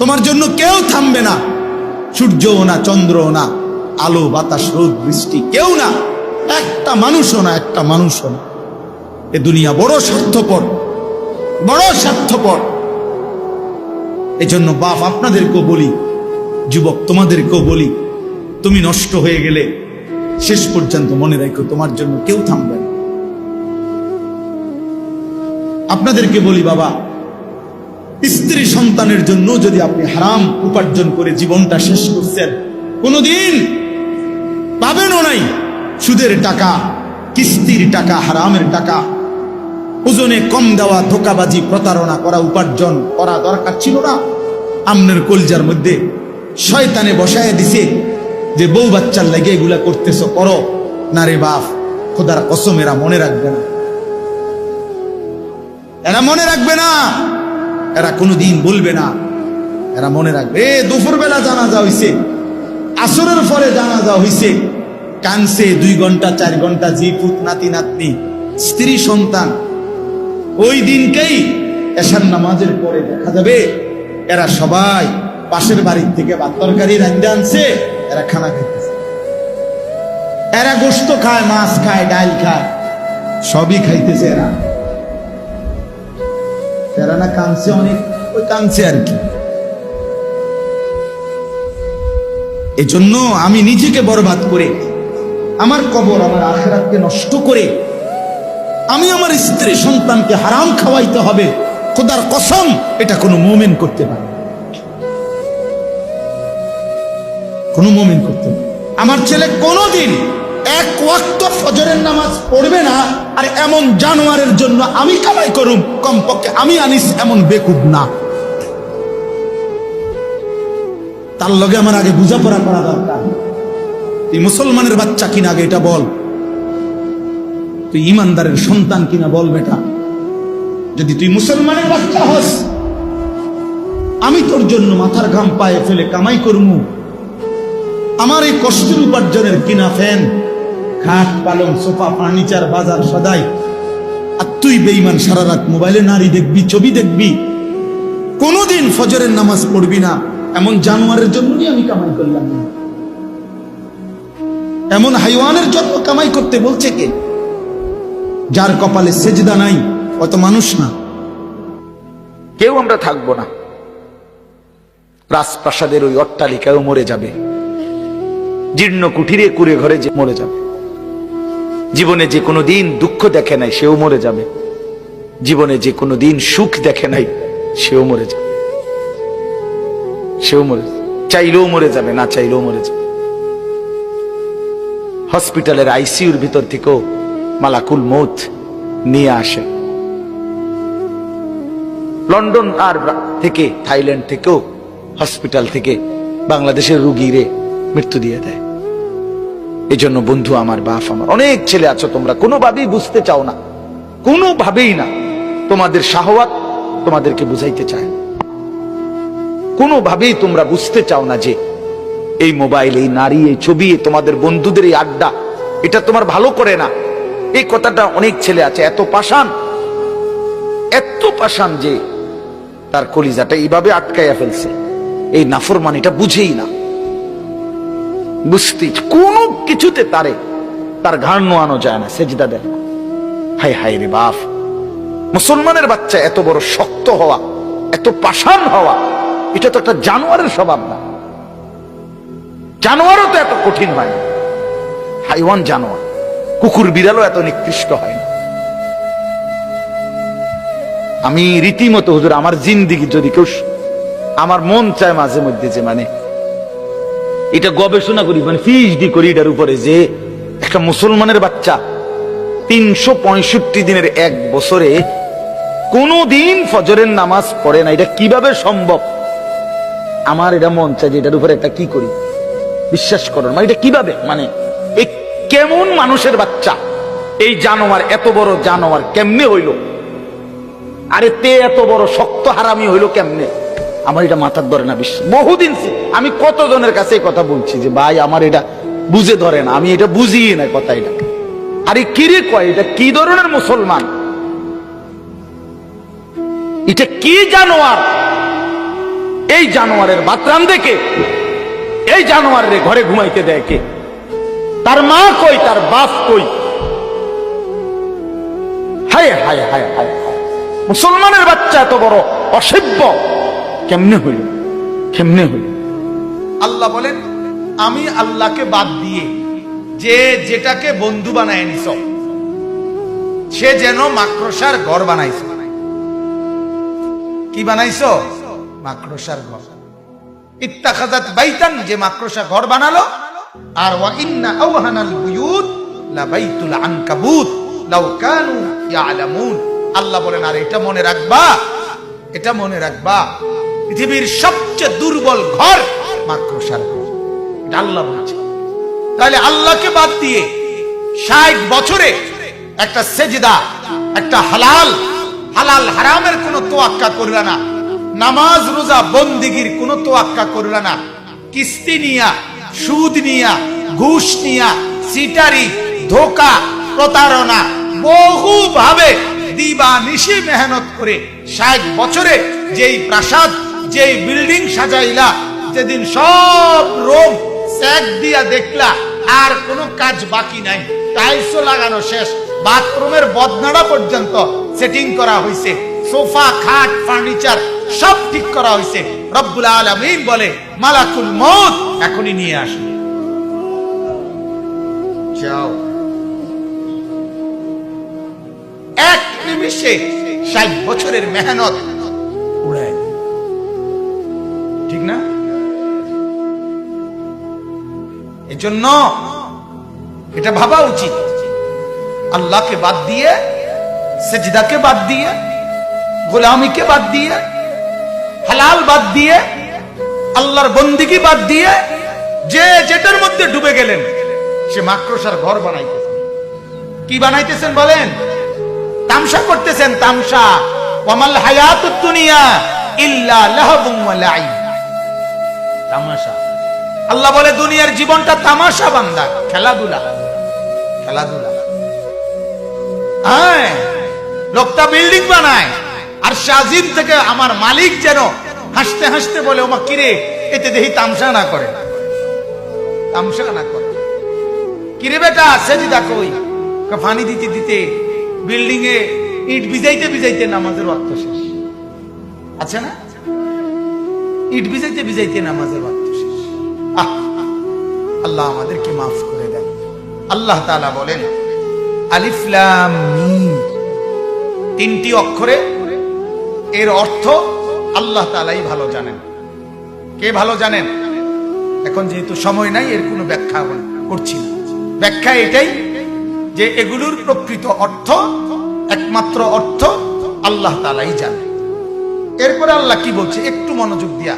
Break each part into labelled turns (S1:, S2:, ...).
S1: তোমার জন্য কেউ থামবে না, সূর্যও না, চন্দ্রও না, আলো বাতাস রোদ বৃষ্টি কেউ না, একটা মানুষও না, একটা মানুষও না। এ দুনিয়া বড় স্বার্থপর, বড় স্বার্থপর। এজন্য বাপ আপনাদেরকেও বলি, যুবক তোমাদেরকেও বলি, তুমি নষ্ট হয়ে গেলে শেষ পর্যন্ত মনে রাখো তোমার জন্য কেউ থামবে না। আপনাদেরকে বলি বাবা, স্ত্রী সন্তানের জন্য যদি আপনি হারাম উপার্জন করে জীবনটা শেষ করছেন, কোনদিন পাবেনও নাই। সুদের টাকা, কিস্তির টাকা, হারামের টাকা, ওজনে কম দেওয়া, ধোকাবাজি, প্রতারণা করা উপার্জন করা দরকার ছিল না। আমনের কলজার মধ্যে শয়তানে বসায় দিছে যে বউ বাচ্চার লাগে এগুলা করতেছো, করো না রে বাপ, খোদার কসম এরা মনে রাখবে না, এরা মনে রাখবে না, এরা কোনোদিন বলবে না, এরা মনে রাখবে। দুপুর বেলা জানাজা হইছে, আসরের পরে জানাজা হইছে, কানছে 2 ঘন্টা 4 ঘন্টা, জি পুত, নাতি নাতনি, স্ত্রী সন্তান। ওই দিনকেই এশার নামাজের পরে দেখা যাবে এরা সবাই পাশের বাড়ির থেকে ভাত তরকারি রান্না আনছে, এরা খানা খাইতেছে, এরা গোশত খায়, মাছ খায়, ডাল খায়, সবই খাইতেছে। এরা না কাঁদছে অনেক, ওই কাঁদছে আর কি। এজন্য আমি নিজেকে বরবাদ করে, আমার কবর, আমার আখিরাতকে নষ্ট করে, আমি আমার স্ত্রী সন্তানকে হারাম খাওয়াইতে হবে, খোদার কসম এটা কোনো মুমিন করতে পারে, কোনো মুমিন করতে পারে। আমার ছেলে কোনোদিন 1 ওয়াক্ত ফজরের নামাজ পড়বে না, আর এমন জানোয়ারের জন্য আমি কামাই করুম, কমপক্ষে আমি আনিস এমন বেকুব না। তার লগে আমার আগে বুঝাপড়া করা দরকার। তুই মুসলমানের বাচ্চা কিনা আগে এটা বল, তুই ইমানদারের সন্তান কিনা বল বেটা। যদি তুই মুসলমানের বাচ্চা হস, আমি তোর জন্য মাথার ঘাম পায়ে ফেলে কামাই করমু, আমার এই কষ্টের উপার্জনের কিনা ফ্যান, খাট, পালং, সোফা, ফার্নিচার, বাজার সদাই, আর তুই বেঈমান সারা রাত মোবাইলে নারী দেখবি, ছবি দেখবি, কোনোদিন ফজরের নামাজ পড়বি না। এমন জানোয়ারের জন্যই আমি কামাই করলাম না। এমন হাইওয়ানের জন্য কামাই করতে বলছে কে? যার কপালে সেজদা নাই, অত মানুষ না।
S2: কেউ আমরা থাকবো না, রাজপ্রাসাদের ওই অট্টালিকায়ও মরে যাবে, জীর্ণ কুঠিরে কুড়ে ঘরে যে মরে যাবে, জীবনে যে কোনো দিন দুঃখ দেখে নাই সেও মরে যাবে, জীবনে যে কোনো দিন সুখ দেখে নাই সেও মরে যাবে, সেও মরে যাবে, চাইলেও মরে যাবে, না চাইলেও মরে যাবে। হসপিটালের আইসিইউর ভিতর থেকেও মালাকুল মৌত নিয়ে আসে, লন্ডন আর থেকে, থাইল্যান্ড থেকেও হসপিটাল থেকে বাংলাদেশের রুগীরে মৃত্যু দিয়ে দেয়। এই জন্য বন্ধু আমার, বাপ আমার, অনেক ছেলে আছো তোমরা কোনোভাবেই বুঝতে চাও না, কোনোভাবেই না। তোমাদের শাহওয়াত তোমাদেরকে বুঝাইতে চায়, কোনোভাবেই তোমরা বুঝতে চাও না যে এই মোবাইল, এই নারী, এই ছবি, তোমাদের বন্ধুদের এই আড্ডা, এটা তোমার ভালো করে না। এই কথাটা অনেক ছেলে আছে এত পাষাণ, এত পাষাণ যে তার কলিজাটা এইভাবে আটকাইয়া ফেলছে, এই নাফরমানিটা বুঝেই না, বুঝতে কোন কিছুতে তার ঘাড় নোয়ানো যায় না, সেজদা দেয়। হায় হায় রে বাপ, মুসলমানের বাচ্চা এত বড় শক্ত হওয়া, এত পাষাণ হওয়া, এটা তো একটা জানোয়ারের স্বভাব না। জানোয়ারও তো এত কঠিন হয় না, হাইওয়ান জানোয়ার, কুকুর বিড়ালও এত নিকৃষ্ট হয় না। আমি রীতিমতো হুজুর, আমার জিন্দিগি যদি কেউ, আমার মন চায় মাঝে মধ্যে যে মানে এটা গবেষণা করি, মানে পিএইচডি করি এটার উপরে, যে একটা মুসলমানের বাচ্চা 365 দিনের 1 বছরে কোনদিন ফজরের নামাজ পড়ে না, এটা কিভাবে সম্ভব? আমার এটা মন চায় যে এটার উপরে একটা কি করি, বিশ্বাস করুন, মানে এটা কিভাবে, মানে এই কেমন মানুষের বাচ্চা, এই জানোয়ার, এত বড় জানোয়ার কেমনে হইল? আরে তে এত বড় শক্ত হারামি হইল কেমনে? আমার এটা মাথার ধরে না বিশ্বাস। বহুদিন আমি কতজনের কাছে কথা বলছি যে ভাই আমার এটা বুঝে ধরে না, আমি এটা বুঝি না কথা এটা। আরে কিরে কয়, এটা কি ধরনের মুসলমান, এটা কি জানোয়ার? এই জানোয়ারের বাতরান দেখে এই জানোয়ারের ঘরে ঘুমাইতে দেয় কে? তার মা কই, তার বাপ কই? হায় হায় হায় হায়, মুসলমানের বাচ্চা এত বড় অসভ্য কেমনে হইল? কেমনে হইল?
S1: আল্লাহ বলেন, আমি আল্লাহকে বাদ দিয়ে যে যেটাকে বন্ধু বানায় নিছ, সে যেন মাকড়সার ঘর বানাইছ। কি বানাইছো? মাকড়সার ঘর। ইত্তাখাযাত বাইতান, যে মাকড়সা ঘর বানালো। আর ওয়া ইন্না আওহানাল বুয়ুত লাবাইতুল আনকাবুত লাউ কানু ইয়ালামুন। আল্লাহ বলেন, আর এটা মনে রাখবা, এটা মনে রাখবা, পৃথিবীর সবচেয়ে দুর্বল ঘর মাকড়সার ঘর। এটা আল্লাহ বলছে। তাহলে আল্লাহকে বাদ দিয়ে 60 বছরে একটা সেজদা, একটা হালাল হারামের কোনো তোয়াক্কা করবে না, নামাজ রোজা বন্দিগির কোনো তোয়াক্কা করবে না, কিস্তি নিয়া, সুদ নিয়া, ঘুষ নিয়া, সিটারি, ধোকা, প্রতারণা, বহু ভাবে দিবা নিশি মেহনত করে 60 বছরে যেই প্রাসাদ, যেই বিল্ডিং সাজাইলা, যেদিন সব রোম স্যাক দিয়া দেখলা আর কোনো কাজ বাকি নাই, টাইলসও লাগানো শেষ, বাথরুমের বদনাড়া পর্যন্ত সেটিং করা হয়েছে, সোফা, খাট, ফার্নিচার সব ঠিক করা হয়েছে, রব্বুল আলামিন বলে মালাকুল মউত এখনই নিয়ে আসবে, যাও। এক নিমিষে 60 বছরের মেহনত উড়ায়, ঠিক না? এজন্য এটা ভাবা উচিত, আল্লাহকে বাদ দিয়ে, সেজদাকে বাদ দিয়ে, গোলামিকে বাদ দিয়ে, হালাল বাদ দিয়ে, আল্লাহর বন্দিগি বাদ দিয়ে যে যেটার মধ্যে ডুবে গেলেন সে মাকড়সার ঘর বানাইতেছেন। কি বানাইতেছেন বলেন? তামসা করতেছেন, তামসা। ওয়ামাল হায়াতুদ দুনিয়া ইল্লা লাহবুন ওয়া লাইব, তামাশা। আল্লাহ বলে দুনিয়ার জীবনটা তামাশা বান্দা, খেলাধুলা, খেলাধুলা। হ্যাঁ, লোকটা বিল্ডিং বানায় আর শাজিম থেকে আমার মালিক যেন হাসতে হাসতে বলে, ওমা কিরে এতে দেখি তামসা না করে, তামসা না করে। কিরে বেটা সেজদা কই? পানি দিতে দিতে বিল্ডিং এ ইট ভিজাইতে ভিজাইতে নামাজের ওয়াক্ত শেষ, আছে না? ইট ভিজাইতে ভিজাইতে নামাজের ওয়াক্ত শেষ। আল্লাহ আমাদেরকে মাফ করে দেন। আল্লাহ তাআলা বলেন আলিফ লাম মিম, 3টি অক্ষরে এর অর্থ আল্লাহ তাআলাই ভালো জানেন। কে ভালো জানেন? এখন যেহেতু সময় নাই এর কোনো ব্যাখ্যা করছি না। ব্যাখ্যা এটাই যে এগুলোর প্রকৃত অর্থ, একমাত্র অর্থ আল্লাহ তাআলাই জানেন। এরপরে আল্লাহ কি বলছে একটু মনোযোগ দিয়া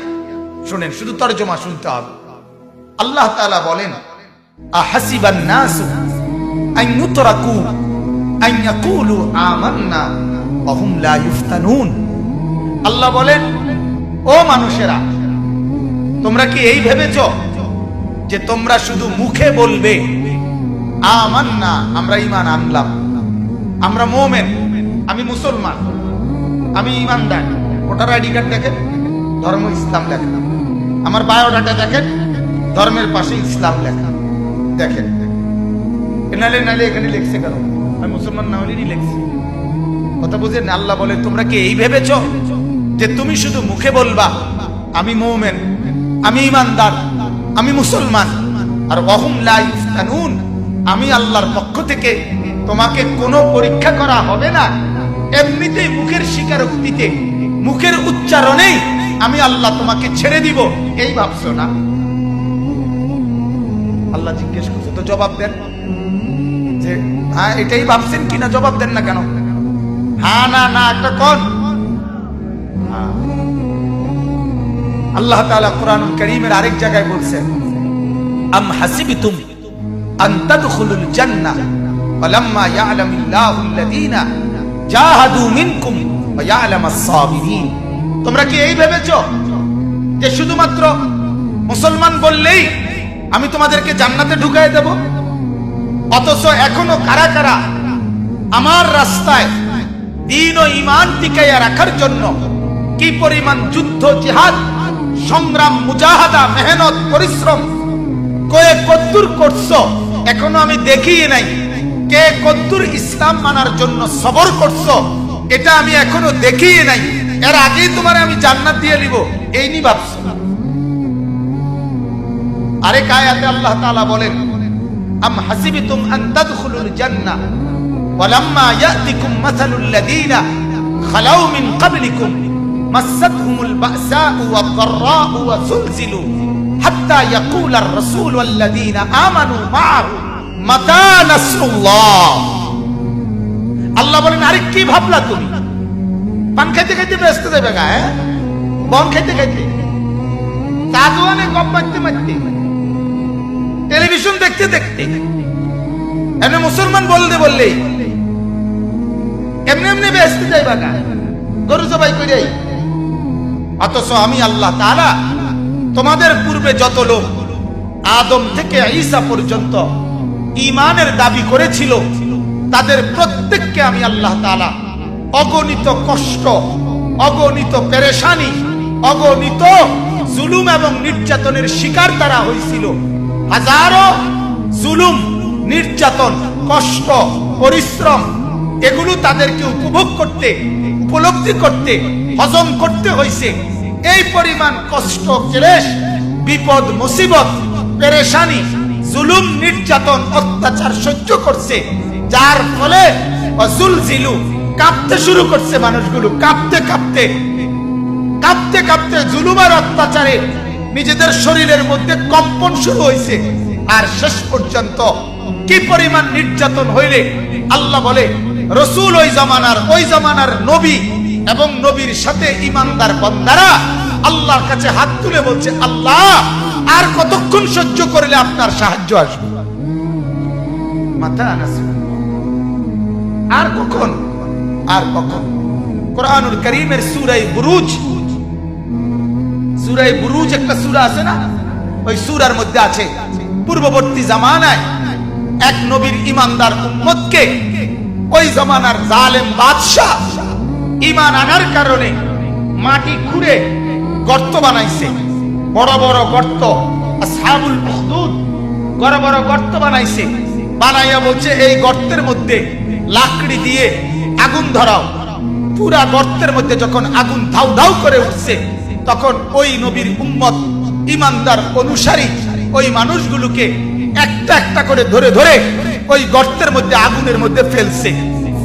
S1: শুনেন, শুধু তরজমা শুনতে হবে। আল্লাহ তাআলা বলেন আহাসিবান নাসু আন ইউতরাকু আন ইয়াকুলু আমান্না ওয়া হুম লা ইফতানুন। আল্লাহ বলেন, ও মানুষেরা, তোমরা কি এই ভেবেছো যে তোমরা শুধু মুখে বলবে আমান্না, আমরা ঈমান আনলাম, আমরা মুমিন, আমি মুসলমান, আমি ঈমানদার। ভোটার আইডি কার্ড দেখেন, ধর্ম ইসলাম লেখা। আমার বায়োডাটা দেখেন, ধর্মের পাশে ইসলাম লেখা। দেখেন নালে নালে এখানে লিখছে কেন? আমি মুসলমান না হলেই লিখছি। কথা বুঝেন? আল্লাহ বলে, তোমরা কি এই ভেবেছো যে তুমি শুধু মুখে বলবা আমি মুমিন, আমি ঈমানদার, আমি মুসলমান, আর ওয়াহুম লা ইফতানুন, আমি আল্লাহর পক্ষ থেকে তোমাকে কোনো পরীক্ষা করা হবে না, এমনিতেই মুখের স্বীকারোক্তিতে, মুখের উচ্চারণেই আমি আল্লাহ তোমাকে ছেড়ে দিব, এই ভাবছো না? আল্লাহ জিজ্ঞেস করছে, তো জবাব দেন যে হ্যাঁ এটাই ভাবছেন কিনা, জবাব দেন না কেন? হ্যাঁ না না একটা কোন। আল্লাহ তাআলা কুরআনুল কারীমের আরেক জায়গায় বলছেন আম হাসিবতুম আন তাদখুলুল জান্নাহ ওয়ালাম্মা ইয়ালামিল্লাহুল্লাযীনা জাহাদু মিনকুম ওয়া ইয়ালামাস সাবিরিন। তোমরা কি এই ভেবেছো যে শুধুমাত্র মুসলমান বললেই আমি তোমাদেরকে জান্নাতে ঢুকায় দেব? অথচ এখনো কারা কারা আমার রাস্তায় দ্বীন ও ঈমান টিকাইয়া রাখার জন্য কি পরিমাণ যুদ্ধ জিহাদ সংগ্রাম, মুজাহাদা, মেহনত, পরিশ্রম কয়ে কদ্দুর করছো এখনো আমি দেখিই নাই। কে কদ্দুর ইসলাম মানার জন্য সবর করছো এটা আমি এখনো দেখিই নাই। এর আগেই তোমার আমি জান্নাত দিয়ে নিব এই নি ভাবছো। আরেক আয়াতে আল্লাহ তাআলা বলেন, আম হাসিবতুম আন তাদখুলুল জান্নাহ ওয়ালাম্মা ইয়াতিকুম মাসালুল লাযীনা খালাউ মিন ক্বাবলিকুম মাসাতহুমুল বাসাউ ওয়াদ-দাররাউ ওয়াযুলজিলু হাত্তা ইয়াকুলার রাসূল ওয়াল্লাযীনা আমানু মা'আহু মাতা নাসরুল্লাহ। আল্লাহ বলেন, আরে কি ভাবলা তুমি? পান খাইতে খাইতে ব্যস্ত যাবে গা, বন খাইতে খাইতে, কাজওয়ানে গপ মারতে মারতে, টেলিভিশন দেখতে দেখতে, এমনি মুসলমান বলতে বললেই এমনি এমনি ব্যস্ত যাইবা গা, গরু জবাই করে। অথচ আমি আল্লাহ তাআলা তোমাদের পূর্বে যত লোক আদম থেকে ঈসা পর্যন্ত ঈমানের দাবি করেছিল তাদের প্রত্যেককে আমি আল্লাহ তাআলা অগণিত কষ্ট, অগণিত পেরেশানি, অগণিত জুলুম এবং নির্যাতনের শিকার তারা হয়েছিল। হাজারো জুলুম, নির্যাতন, কষ্ট, পরিশ্রম এগুলো তাদেরকে উপভোগ করতে, উপলব্ধি করতে, হজম করতে হয়েছে। এই পরিমাণ কষ্ট, ক্লেশ, বিপদ, মুসিবত, পেরেশানি, জুলুম, নির্যাতন, অত্যাচার সহ্য করছে, যার ফলে ওয়াজুলজিলু কাঁপতে শুরু করছে মানুষগুলো। কাঁপতে কাঁপতে কাঁপতে কাঁপতে জুলুম আর অত্যাচারে নিজেদের শরীরের মধ্যে কম্পন শুরু হয়েছে। আর শেষ পর্যন্ত কি পরিমাণ নির্যাতন হইলে আল্লাহ বলে রসুল ওই জামানার নবী এবং নবীর সাথে ঈমানদার বান্দারা আল্লাহর কাছে হাত তুলে বলছে, আল্লাহ আর কতক্ষণ সহ্য করলে আপনার সাহায্য আসবে? মাতা নাসরুল্লাহ। আর কখন, আর কখন? কোরআনুল কারীমের সূরা বুরুজ একটা সূরা আছে না, ওই সূরার মধ্যে আছে পূর্ববর্তী জামানায় এক নবীর ঈমানদার উম্মতকে ওই জামানার জালেম বাদশা ঈমান আনার কারণে মাটি খুঁড়ে গর্ত বানাইছে, বড় বড় গর্ত, আসহাবুল উখদুদ বড় বড় গর্ত বানাইছে। বানাইয়া বলছে এই গর্তের মধ্যে লাকড়ি দিয়ে আগুন ধরাও। পুরা গর্তের মধ্যে যখন আগুন ধাউ ধাউ করে উঠছে তখন ওই নবীর উম্মত, ঈমানদার অনুসারী ওই মানুষগুলোকে একটা একটা করে ধরে ধরে ওই গর্তের মধ্যে, আগুনের মধ্যে ফেলছে।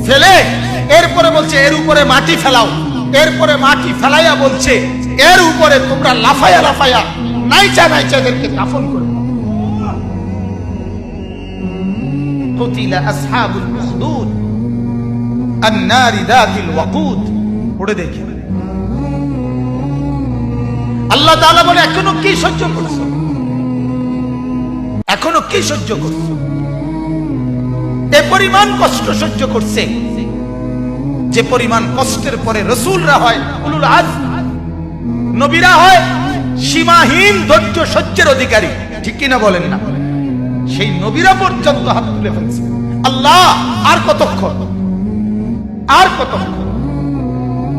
S1: ফেলে এরপরে বলছে এর উপরে মাটি ফেলাও। এরপরে মাটি ফেলাইয়া বলছে এর উপরে তোমরা লাফায়া লাফায়া নাইচা নাইচা এদেরকে দাফন করো। কুতিলা আসহাবুল উখদুদ আন-নারি যাতিল ওয়াকুদ। পড়ে দেখি আল্লাহ তাআলা বলে, এখনো কি সহ্য করছো? এখনো কি সহ্য করছো? এ পরিমাণ কষ্ট সহ্য করছে, যে পরিমাণ কষ্টের পরে রাসূলরা হয় উলুল আজম, নবীরা হয় সীমাহীন ধৈর্য সহ্যের অধিকারী। ঠিক কিনা বলেন না? সেই নবীরা পর্যন্ত হাত তুলে ফেলছে। আল্লাহ আর কতক্ষণ, আর কতক্ষণ?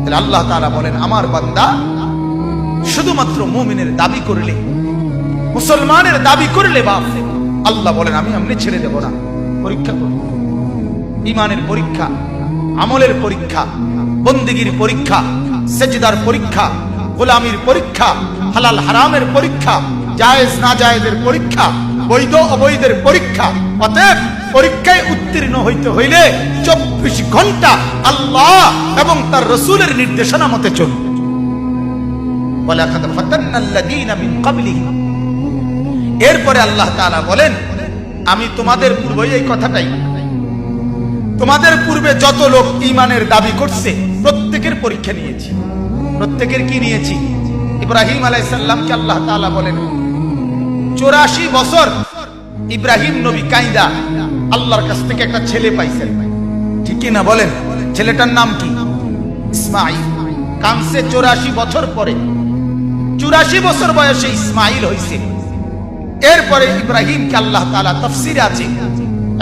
S1: তাহলে আল্লাহ তাআলা বলেন, আমার বান্দা শুধুমাত্র মুমিনের দাবি করলে, মুসলমানের দাবি করলে বাপ, আল্লাহ বলেন আমি এমনি ছেড়ে দেব না। পরীক্ষা করব, ঈমানের পরীক্ষা, আমলের পরীক্ষা, বন্দেগীর পরীক্ষা, সেজদার পরীক্ষা, গোলামির পরীক্ষা, হালাল হারামের পরীক্ষা, জায়েজ না জায়েজের পরীক্ষা, বৈধ অবৈধের পরীক্ষা। অতএব পরীক্ষায় উত্তীর্ণ হইতে হইলে 24 ঘন্টা আল্লাহ এবং তার রাসূলের নির্দেশনা মতে চলবে। ওয়ালাকাদ ফাতান্নাল্লাযীনা মিন ক্বাবলিহিম। এরপরে আল্লাহ তাআলা বলেন, আমি তোমাদের পূর্বে এই কথাটাই, তোমাদের পূর্বে যত লোক ঈমানের দাবি করছে প্রত্যেকের পরীক্ষা নিয়েছি। প্রত্যেকের কি নিয়েছি? ইব্রাহিম আলাইহিস সালামকে আল্লাহ তাআলা বলেন 84 বছর ইব্রাহিম নবী কাইদা আল্লাহর কাছ থেকে একটা ছেলে পাইছেন। ঠিক কি না বলেন? ছেলেটার নাম কি? ইসমাঈল। কানসে 84 বছর পরে, 84 বছর বয়সে ইসমাঈল হইছে। এরপরে ইব্রাহিমকে আল্লাহ তাআলা, তাফসীরে আছে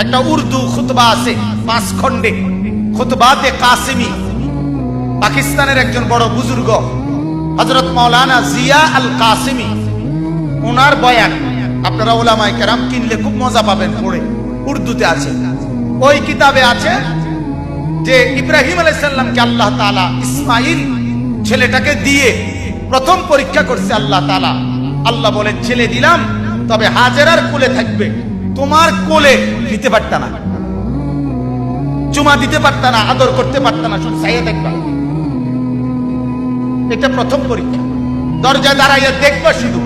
S1: একটা উর্দু খুতবা আছে 5 খণ্ডে, খুতবাতে কাসিমি, পাকিস্তানের একজন বড় বুজুর্গ হযরত মাওলানা জিয়া আল কাসিমি, ওনার বয়ান আপনারা উলামায়ে কেরাম কিনলে খুব মজা পাবেন পড়ে, উর্দুতে আছে। ওই কিতাবে আছে যে ইব্রাহিম আলাইহিস সালামকে আল্লাহ তাআলা ইসমাইল ছেলেটাকে দিয়ে প্রথম পরীক্ষা করছে আল্লাহ তাআলা। আল্লাহ বলেন ছেলে দিলাম, তবে হাজেরার কোলে থাকবে, তোমার কোলে দিতে পারতা না, চুমা দিতে পারতা না, আদর করতে পারতা না, শুধু চাইয়া দেখবা। এটা প্রথম পরীক্ষা। দরজায় দাঁড়াইয়া দেখবা শুধু,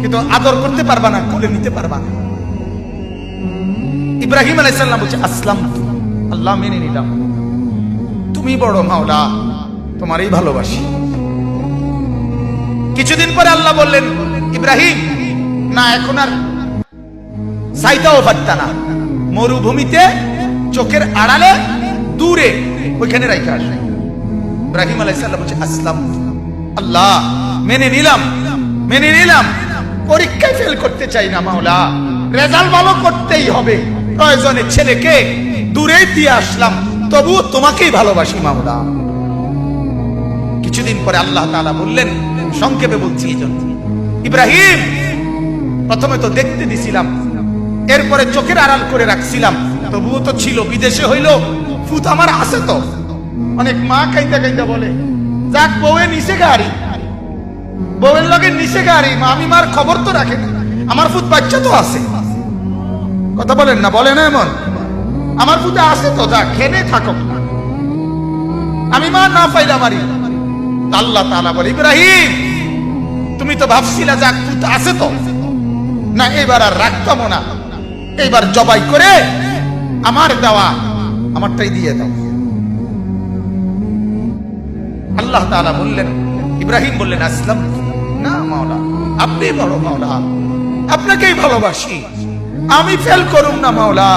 S1: কিন্তু আদর করতে পারবা না, কোলে নিতে পারবা না। ইব্রাহিম আলাইহিস সালাম বলছে আসলাম, আল্লাহ মেনে নিলাম, তুমি বড় মাওলা, তোমারই ভালোবাসি। কিছুদিন পরে আল্লাহ বললেন ইব্রাহিম না, এখন আর চাইতেও পারতা না, মরুভূমিতে চোখের আড়ালে দূরে ওইখানে রাইখা আসে। ইব্রাহিম আলাইহিস সালাম বলছে আসলাম, আল্লাহ মেনে নিলাম, মেনে নিলাম, পরীক্ষায় ফেল করতে চাই না মাওলা, রেজাল্ট ভালো করতেই হবে, প্রয়োজনে ছেলেকে দূরে দিয়ে আসলাম, তবু তোমাকেই ভালোবাসি মাওলা। কিছুদিন পরে আল্লাহ তাআলা বললেন, সংক্ষেপে বলছি এই জন্য, ইব্রাহিম প্রথমে তো দেখতে দিছিলাম, এরপরে চোখের আড়াল করে রাখছিলাম, তবুও তো ছিল, বিদেশে হইল ফুত আমার আছে তো। অনেক মা কাইন্দা কাইন্দা বলে যাক বউয়ে নিচে গাড়ি, বউয়ের লগে নিচে গাড়ি, মা আমি মার খবর তো রাখে না, আমার ফুত বাচ্চা তো আছে। কথা বলেন না, বলে না এমন, আমার ফুতে আছে তো, যা খেনে থাকো, আমি মা না পাইলা মারি। আল্লাহ তাআলা বলে ইব্রাহিম তুমি তো ভাবছিলা যাক ফুত আছে তো, না এবার আর রাখতাম না, এইবার জবাই করে আমার দেওয়া আমারটাই দিয়ে দাও। আল্লাহ তাআলা বললেন, ইব্রাহিম বললেন আসলাম, না মাওলা আপনি বড় মাওলা, আপনাকেই ভালোবাসি, আমি ফেল করুম না মাওলা,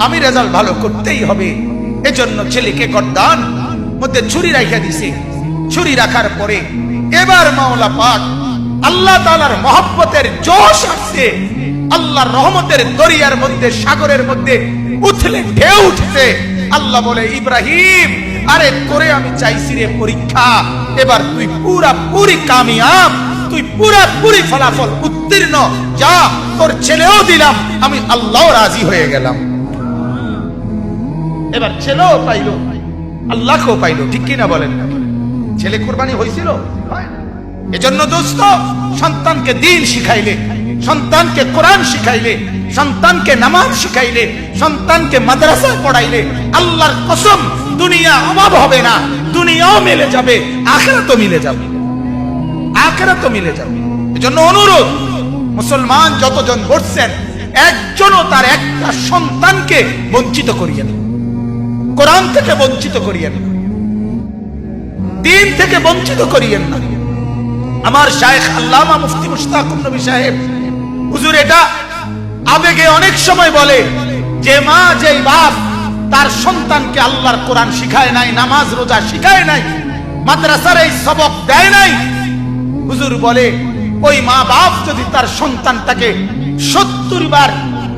S1: আমি রেজাল্ট ভালো করতেই হবে। এজন্য ছেলেকে গর্দান মধ্যে ছুরি রাখা দিছে। ছুরি রাখার পরে এবার মাওলা পাক আল্লাহ তাআলার মহব্বতের জোশ আসছে, আল্লাহর রহমতের দরিয়ার মধ্যে, সাগরের মধ্যে উথলে ঢেউ উঠছে। আল্লাহ বলে ইব্রাহিম আরে তোরে আমি চাইছি রে পরীক্ষা, এবার তুই পুরাপুরি কামিয়াব, তুই পুরাপুরি ফলাফল উত্তীর্ণ, যা তোর ছেলেও দিলাম, আমি আল্লাহ রাজি হয়ে গেলাম। এবার ছেলেও পাইলো, আল্লাহকেও পাইলো, ঠিক কিনা বলেন? ছেলে কুরবানি হয়েছিল। এজন্য দোস্ত, সন্তানকে দ্বীন শিখাইলে, সন্তানকে কোরআন শিখাইলে, সন্তানকে নামাজ শিখাইলে, সন্তানকে মাদ্রাসা পড়াইলে, আল্লাহর কসম দুনিয়া অভাব হবে না, দুনিয়াও মিলে যাবে, আখিরাতও মিলে যাবে, আখিরাতও মিলে যাবে। এজন্য অনুরোধ, মুসলমান যতজন বসছেন একজনও তার একটা সন্তানকে বঞ্চিত করিয়েন, কোরআন থেকে বঞ্চিত করিয়েন, দ্বীন থেকে বঞ্চিত করিয়েন না। আমার শায়েখ আল্লামা মুফতি মুশতাকুর নবী সাহেব হুজুর এটা আবেগে অনেক সময় বলে যে মা যেই বাপ তার সন্তানকে আল্লাহর কোরআন শিখায় নাই, নামাজ রোজা শিখায় নাই, মাদ্রাসার এই সবক দেয় নাই, হুজুর বলে ওই মা বাপ যদি তার সন্তানটাকে 70 বার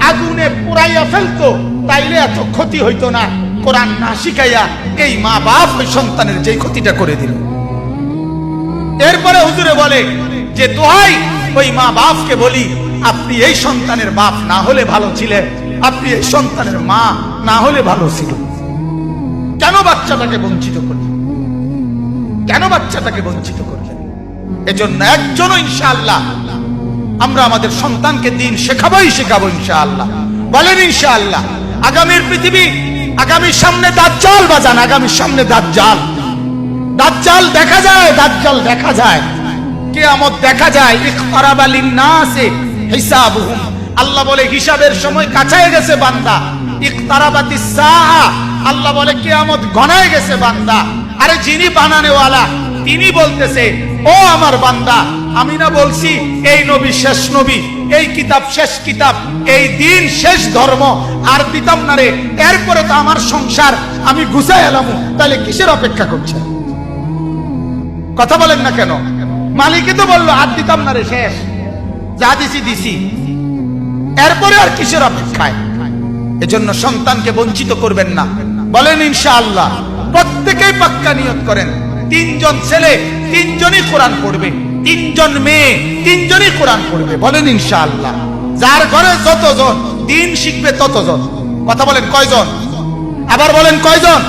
S1: আগুনে পুড়াইয়া ফেলতো তাইলে এত ক্ষতি হইতো না। কোরআন না শিখাইয়া এই মা বাপ ওই সন্তানের যে ক্ষতিটা করে দিল। এরপরে হুজুরে বলে যে দোহাই ওই মা বাপকে বলি, আপনি এই সন্তানের বাপ না হলে ভালো ছিলেন, আপনি এই সন্তানের মা না হলে ভালো ছিল। কেন বাচ্চাটাকে বঞ্চিত করলেন? কেন বাচ্চাটাকে বঞ্চিত করলেন? এজন্য একজনও ইনশাআল্লাহ আমরা আমাদের সন্তানকে দ্বীন শেখাবোই শেখাবো ইনশাআল্লাহ। বলেন ইনশাআল্লাহ। আগামীর পৃথিবী, আগামীর সামনে দাজ্জাল বাজান, আগামীর সামনে দাজ্জাল, দাজ্জাল দেখা যায়, দাজ্জাল দেখা যায়, কিয়ামত দেখা যায়। ইকতারাবা লিন-নাসি হিসাবুহুম, আল্লাহ বলে হিসাবের সময় কাছায় গেছে বান্দা। ইকতারাবাতিস সাআ, আল্লাহ বলে কিয়ামত ঘনায় গেছে বান্দা। আরে যিনি বানানেওয়ালা তিনি বলতেছে ও আমার বান্দা, আমি না বলছি এই নবী শেষ নবী, এই কিতাব শেষ কিতাব, এই দিন শেষ ধর্ম, আর দিতাম না রে, এরপরে তো আমার সংসার আমি গুছাই এলাম, তাহলে কিসের অপেক্ষা করছে? কথা বলেন না কেন? মালিকই তো বললো আর দিতাম না রে, শেষ, যা দিছি দিছি, এরপরে আর কিসের অপেক্ষায়? এজন্য সন্তানকে বঞ্চিত করবেন না। বলেন ইনশাআল্লাহ। প্রত্যেকেই পাক্কা নিয়ত করেন তিনজন ছেলে তিনজনই কোরআন পড়বে, তিনজন মেয়ে তিনজনই কোরআন পড়বে। বলেন ইনশাআল্লাহ। যার ঘরে যতজন দিন শিখবে ততজন। কথা বলেন কয়জন? আবার বলেন কয়জন?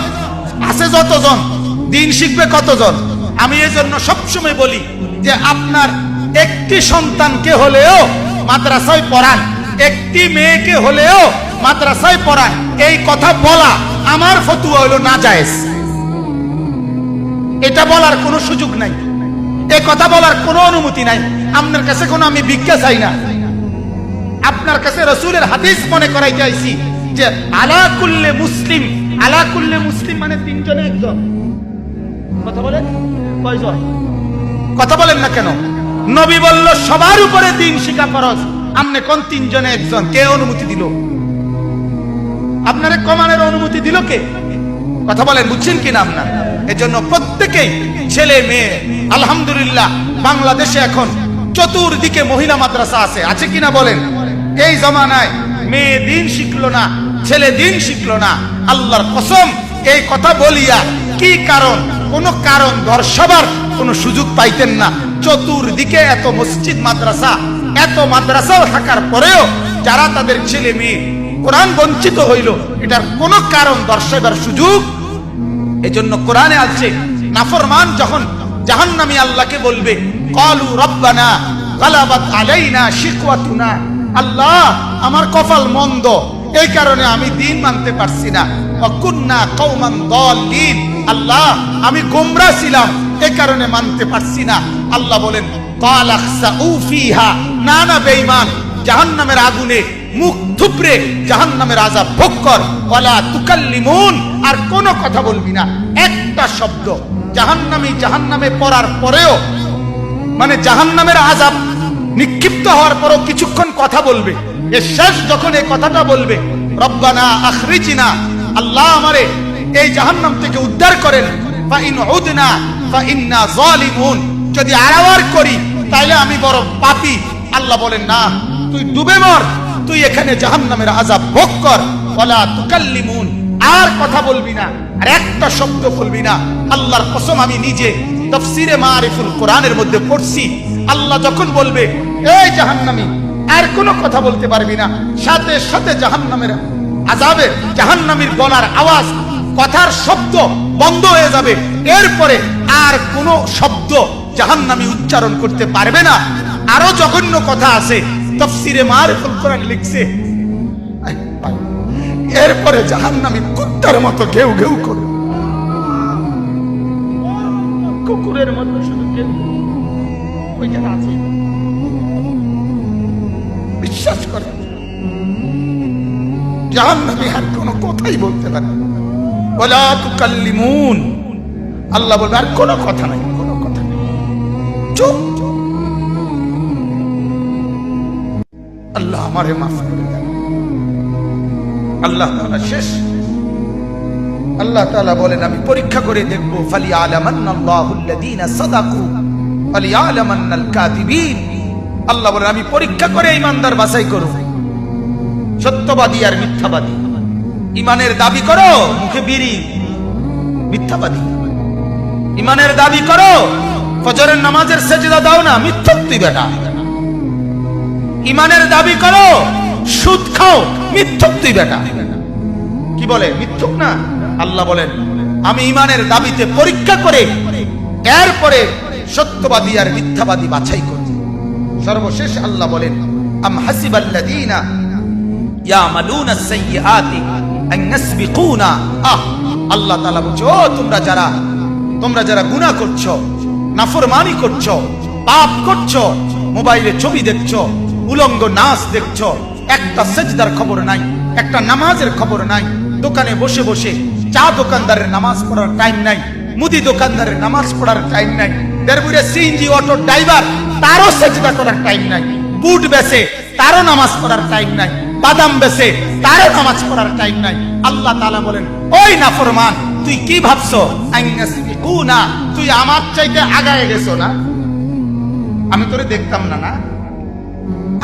S1: আছে যতজন দিন শিখবে কতজন? আমি এই জন্য সবসময় বলি যে আপনার একটি সন্তানকে হলেও মাদ্রাসায় পড়ান, একটি মেয়েকে হলেও মাদ্রাসায় পড়ান। এই কথা বলা আমার ফতোয়া হলো নাজায়েজ। এটা বলার কোনো সুযোগ নাই, এই কথা বলার কোনো অনুমতি নাই। আপনার কাছে কোনো আমি ভিক্ষা চাই না, আপনার কাছে রাসূলের হাদিস মনে করাই চাইছি যে আলা কুল্লে মুসলিম, আলা কুল্লে মুসলিম মানে তিনজনে একজন। কথা বলেন কয়জন? কথা বলেন না কেন? নবী বলল সবার উপরে দিন শিক্ষা ফরজ, আপনি কোন তিনজনে একজন? কে অনুমতি দিল? আপনারে কমানের অনুমতি দিল কে? কথা বলেন, বুঝছেন কিনা আপনার? এজন্য প্রত্যেকেই ছেলে মেয়ে, আলহামদুলিল্লাহ বাংলাদেশে এখন চতুর্দিকে মহিলা মাদ্রাসা আছে, আছে কিনা বলেন? এই জমানায় মেয়ে দিন শিখলো না, ছেলে দিন শিখলো না। আল্লাহর কসম এই কথা বলিয়া কি কারণ? কোন কারণ দর্শাবার কোন সুযোগ পাইতেন না। চতুর্দিকে এত মসজিদ মাদ্রাসা, এত মাদ্রাসাও থাকার পরেও যারা তাদের ছেলে মেয়ে কোরআন বঞ্চিত হইল, এটার কোন কারণ দর্শাবার সুযোগ। এজন্য কোরআনে আছে নাফরমান যখন জাহান্নামী আল্লাহকে বলবে ক্বালু রব্বানা গালাবাত আলাইনা শিকওয়াতুনা, আল্লাহ আমার কপাল মন্দ, এই কারণে আমি দিন মানতে পারছি না। ওয়া কুননা কওমান দাল্লিন, আল্লাহ আমি গোমরা ছিলাম, এই কারণে মানতে পারছি না। আল্লাহ বলেন ক্বালা খসাউ ফিহা, না না বেঈমান, জাহান্নামের আগুনে মুখ থুবড়ে জাহান্নামের আযাব ভোগ কর। ওয়ালা তুকাল্লিমুন, আর কোনো কথা বলবি না, একটা শব্দ। জাহান্নামী জাহান্নামে পড়ার পরেও, মানে জাহান্নামের আযাব নিক্ষিপ্ত হওয়ার পরও কিছুক্ষণ কথা বলবে। এর শেষ যখন এই কথাটা বলবে রব্বানা আখরিজনা, আল্লাহ আমারে এই জাহান্নাম থেকে উদ্ধার করেন। ফা ইন উদনা ফা ইন্না যালিমুন, যদি আড়াওয়ার করি তাইলে আমি বড় পাপী। আল্লাহ বলেন না, তুই ডুবে মর, তুই এখানে জাহান্নামের আযাব ভোগ কর। ওয়ালা তুকাল্লিমুন, আর কথা বলবি না, আর একটা শব্দ বলবি না। আল্লাহর কসম আমি নিজে তাফসীরে মারিফুল কোরআনের মধ্যে পড়ছি, আল্লাহ যখন বলবে এই জাহান্নামী আর কোনো কথা বলতে পারবি না, সাথে সাথে জাহান্নামের আযাবের, জাহান্নামীর গলার আওয়াজ, কথার শব্দ বন্ধ হয়ে যাবে। এরপরে আর কোনো শব্দ জাহান্নামী উচ্চারণ করতে পারবে না। আরো জঘন্য কথা আছে, তাফসীরে মারিফুল কোরআন লিখছে এরপরে জাহান্নামী কুত্তার মতো ঘেউ ঘেউ করবে, কুকুরের মতো শুধু ঘেউ। ওইখানে আছে, বিশ্বাস করে জাহান্নামী আর কোনো কথাই বলতে পারে না। ওয়ালা তুকাল্লিমুন, আল্লাহ বলবে আর কোনো কথা নাই, কোনো কথা নেই, চুপ। আল্লাহ আমারে মাফ করে দেন। আল্লাহ তাআলা শেষ, আল্লাহ তাআলা বলেন আমি পরীক্ষা করে দেখব, ফালিয়ালামান্নাল্লাহুল্লাযীনা সাদাকু ওয়ালিয়ালামান্নাল কাযিবিন। আল্লাহ বলেন আমি পরীক্ষা করে ঈমানদার বাছাই করব, সত্যবাদী আর মিথ্যাবাদী। ঈমানের দাবি করো, মুখে বিড়ি, মিথ্যাবাদী। ঈমানের দাবি করো, ফজরের নামাজের সেজদা দাও না, মিথ্যুক তুই বেটা। ঈমানের দাবি করো, সুদ খাও, মিথ্যুক তুই বেটা। কি বলে? মিথ্যুক না? আল্লাহ বলেন আমি ঈমানের দাবিতে পরীক্ষা করে এরপরে সত্যবাদী আর মিথ্যাবাদী বাছাই করব। সর্বশেষ আল্লাহ বলেন আম হাসিবাল্লাযীনা ইয়ামালুনা সাইয়্যাতি আন ইয়াসবিকুনা। আল্লাহ তাআলা বলছে ও তোমরা যারা গুনাহ করছো, নাফরমানি করছো, পাপ করছো, মোবাইলে ছবি দেখছো, উলঙ্গ নাচ দেখছো, একটা সেজদার খবর নাই, একটা নামাজের খবর নাই, দোকানে বসে বসে চা দোকানদারের নামাজ পড়ার টাইম নাই, মুদি দোকানদারের নামাজ পড়ার টাইম নাই, দেড়বুড়ে সিএনজি অটো ড্রাইভার তারও সেজদা করার টাইম নাই, বুট বেচে তারও নামাজ পড়ার টাইম নাই, বাদাম বেচে তারও নামাজ পড়ার টাইম নাই। আল্লাহ তাআলা বলেন ওই নাফরমান তুই কি ভাবছো? আইনাসবিকুনা, তুই আমার চাইতে আগায় গেছো না? আমি তোরে দেখতাম না, না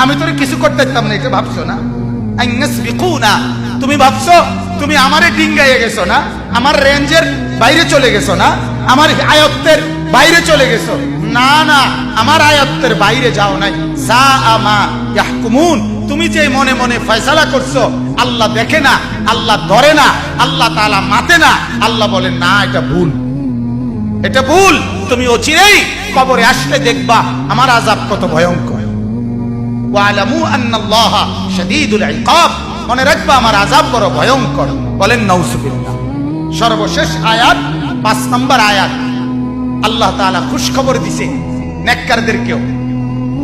S1: আমি তোরে কিছু করতে দিতাম না, এটা ভাবছো না? আইনাসবিকুনা, তুমি ভাবছো তুমি আমারে ডিঙ্গাইয়ে গেছো না, আমার রেঞ্জের বাইরে চলে গেছো না, আমার আয়ত্তের বাইরে চলে গেছো। না না, আমার আয়ত্তের বাইরে যাও নাই। সাআমা ইয়াহকুমুন, তুমি যে মনে মনে ফয়সালা করছো, আল্লাহ দেখে না, আল্লাহ ধরে না, আল্লাহ তাআলা মাতে না, আল্লাহ বলেন না, এটা ভুল, এটা ভুল। তুমি অচিরেই কবরে আসলে দেখবা আমার আযাব কত ভয়ঙ্কর। ওয়ালামু আন্নাল্লাহা শাদীদুল ইকাব, মনে রাখবা আমার আযাব বড় ভয়ঙ্কর। বলেন নাউযুবিল্লাহ। সর্বশেষ আয়াত, 5 নম্বর আয়াত, আল্লাহ তাআলা খুশখবর দিছে নেককারদেরকেও।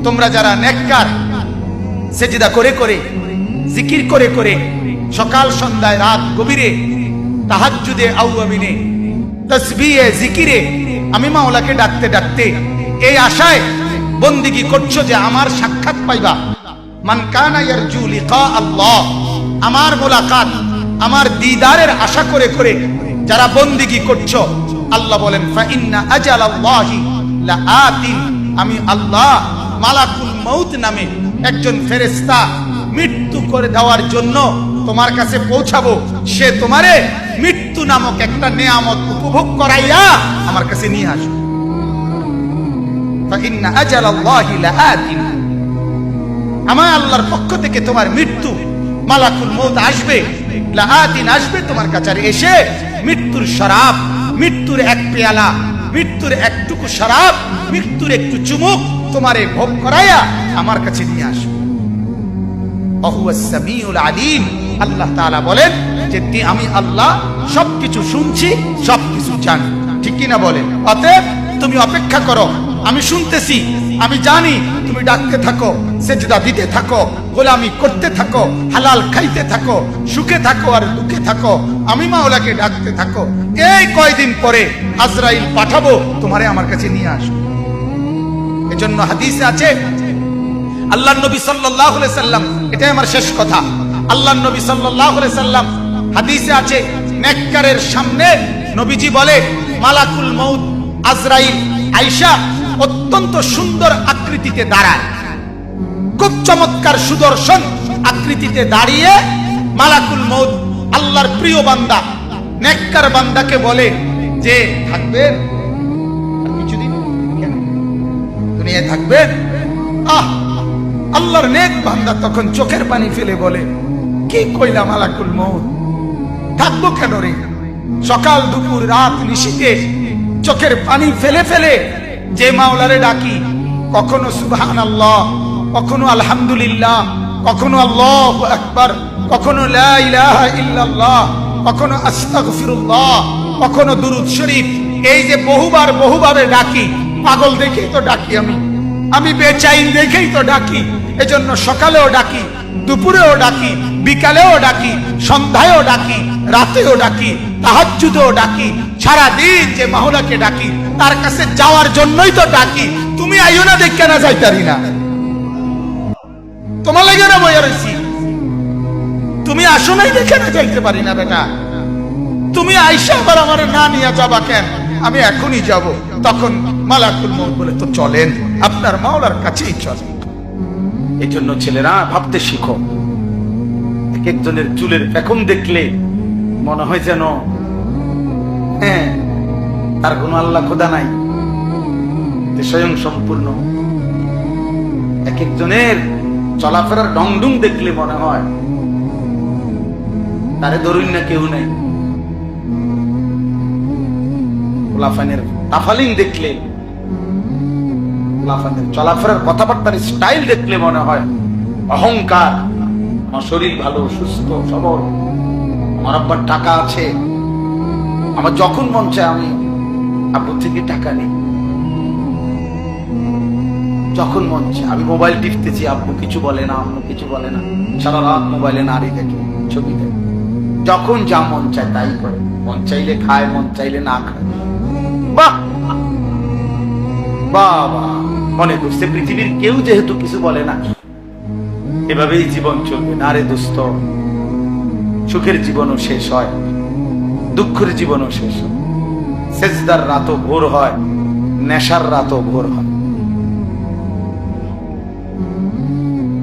S1: তোমরা যারা নেককার, সেজদা করে করে, জিকির করে করে, সকাল সন্ধ্যায় রাত গভীরে, তাহাজ্জুদে আওয়াবিনে, তাসবিহে জিকিরে আমি মাওলাকে ডাকতে ডাকতে এই আশায় বন্দেগী করছো যে আমার সাক্ষাৎ পাইবা। মান কানা ইয়ারজু লিকা আল্লাহ, আমার মুলাকাত, আমার দিদারের আশা করে করে যারা বন্দেগী করছো, আল্লাহ বলেন ফা ইন্না আজালাল্লাহি লাআতিন, আমি আল্লাহ মালাকুল মউত নামে একজন ফেরেশতা মৃত্যু করে দেওয়ার জন্য তোমার কাছে পৌঁছাবো। সে তোমারে মৃত্যু নামক একটা নিয়ামত উপভোগ করাইয়া আমার কাছে নিয়ে আসবে। ফা ইন্না আজালাল্লাহি লাআতিন, আমার আল্লাহর পক্ষ থেকে তোমার মৃত্যু, মালাকুল মউত আসবে, লাআতিন আসবে তোমার কাছে, এসে মৃত্যুর শরাব, মৃত্যুর এক পেয়ালা, মৃত্যুর একটুকু শরাব, মৃত্যুর একটু চুমুক তোমারে ভোগ করাইয়া আমার কাছে নিয়ে আসবে। ওয়াহুয়াস সামিউল আলিম, আল্লাহ তাআলা বলেন যে আমি আল্লাহ সবকিছু শুনছি, সবকিছু জানি। ঠিক কি না বলেন? অতএব তুমি অপেক্ষা করো, আমি শুনতেছি, আমি জানি, তুমি ডাকতে থাকো, সেজদা দিতে থাকো, গোলামি করতে থাকো, হালাল খাইতে থাকো, সুখে থাকো আর দুঃখে থাকো, আমি মাওলাকে ডাকতে থাকো। এই কয়দিন পরে আজরাইল পাঠাবো, তোমারে আমার কাছে নিয়ে আসবো। এজন্য হাদিসে আছে, আল্লাহর নবী সাল্লাল্লাহু আলাইহি সাল্লাম, এটাই আমার শেষ কথা, আল্লাহর নবী সাল্লাল্লাহু আলাইহি সাল্লাম হাদিসে আছে, নেককারের সামনে নবীজি বলে মালাকুল মউত আজরাইল আয়েশা অত্যন্ত সুন্দর আকৃতিতে দাঁড়ায়, খুব চমৎকার সুদর্শন আকৃতিতে দাঁড়িয়ে মালাকুল মউত আল্লাহর প্রিয় বান্দা নেককার বান্দাকে বলে যে থাকবেন আর কিছুদিন, কেন দুনিয়ায় থাকবেন? আল্লাহর নেক বান্দা তখন চোখের পানি ফেলে বলে, কি কইলা মালাকুল মউত, থাকবো কেন রে? সকাল দুপুর রাত নিশীথে চোখের পানি ফেলে ফেলে যে মাওলারে ডাকি, কখনো সুবহানাল্লাহ, কখনো আলহামদুলিল্লাহ, কখনো আল্লাহু আকবার, কখনো লা ইলাহা ইল্লাল্লাহ, কখনো আস্তাগফিরুল্লাহ, কখনো দুরূদ শরীফ, এই যে বহুবার বহুভাবে ডাকি, পাগল দেখেই তো ডাকি, আমি বেচাইন দেখেই তো ডাকি। এজন্য সকালেও ডাকি, দুপুরেও ডাকি, বিকালেও ডাকি, সন্ধ্যায়ও ডাকি, রাতেও ডাকি, তাহাজ্জুদেও ডাকি, সারাদিন যে মাওলাকে ডাকি তার কাছে যাওয়ার জন্যই তো ডাকি। তুমি আইও না, দেখে না যাইতারি না, তোমার লাগে না বইয়া রইছি, তুমি আসো নাই দেখে না যাইতে পারি না। বেটা তুমি আইসা আবার আমার না নিয়ে যাবা কেন? আমি এখনই যাব। তখন মালাকুল মউত বলে, তো চলেন, আপনার মাওলার কাছেই চলেন। এই জন্য ছেলেরা ভাবতে শিখো, এক একজনের চুলের পেখম দেখলে মনে হয় যেন হ্যাঁ তার কোনো আল্লাহ খোদা নাই, স্বয়ং সম্পূর্ণ। এক একজনের চলাফেরার ডংডুং দেখলে মনে হয় তারে ধরুন না কেউ নেই। লাফানের তাফালিং দেখলে, লাফানের চলাফেরার কথাবার্তার স্টাইল দেখলে মনে হয় অহংকার। আমার শরীর ভালো, সুস্থ সবল, আমার আব্বার টাকা আছে, আমার যখন মন চায় আমি আব্বু থেকে টাকা নিই, যখন মন চায় আমি মোবাইল টিপতেছি, আব্বু কিছু বলে না, আম্মু কিছু বলে না, সারা রাত মোবাইলে নারী দেখে, ছবি দেখে, যখন যা মন চায় তাই করে, মন চাইলে খায়, মন চাইলে না খায়। বাহ বাবা, মনে করছে পৃথিবীর কেউ যেহেতু কিছু বলে না, এভাবেই জীবন চলবে না। রে দোস্ত, সুখের জীবনও শেষ হয়, দুঃখের জীবনও শেষ হয়, সেজদার রাতও ভোর হয়, নেশার রাতও ভোর হয়,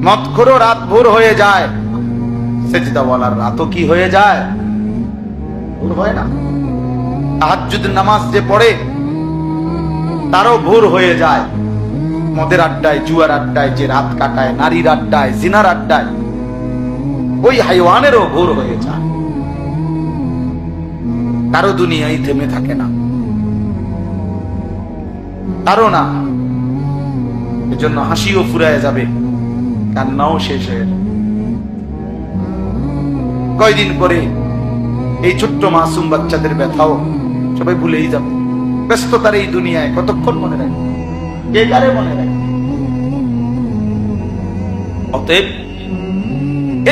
S1: মদখোরও রাত ভোর হয়ে যায়, সেজদা বলার রাতও কি হয়ে যায়? ভোর হয় না। তাহাজ্জুদ নামাজ যে পড়ে
S2: তারও ভোর হয়ে যায় মদের আড্ডায়, জুয়ার আড্ডায়, যে রাত কাটায় নারীর আড্ডায়, জিনার আড্ডায়, ওই হাইওয়ানেরও ভোর হয়ে যায়। কারো দুনিয়ায় থেমে থাকে না, কারো না। এজন্য হাসিও ফুরায় যাবে, কান্নাও শেষ হয়ে যাবে। কয়দিন পরে এই ছোট্ট মাসুম বাচ্চাদের ব্যথাও সবাই ভুলেই যাবে। ব্যস্ততার এই দুনিয়ায় কতক্ষণ মনে রাখবে, কে কারে মনে রাখবে? অতএব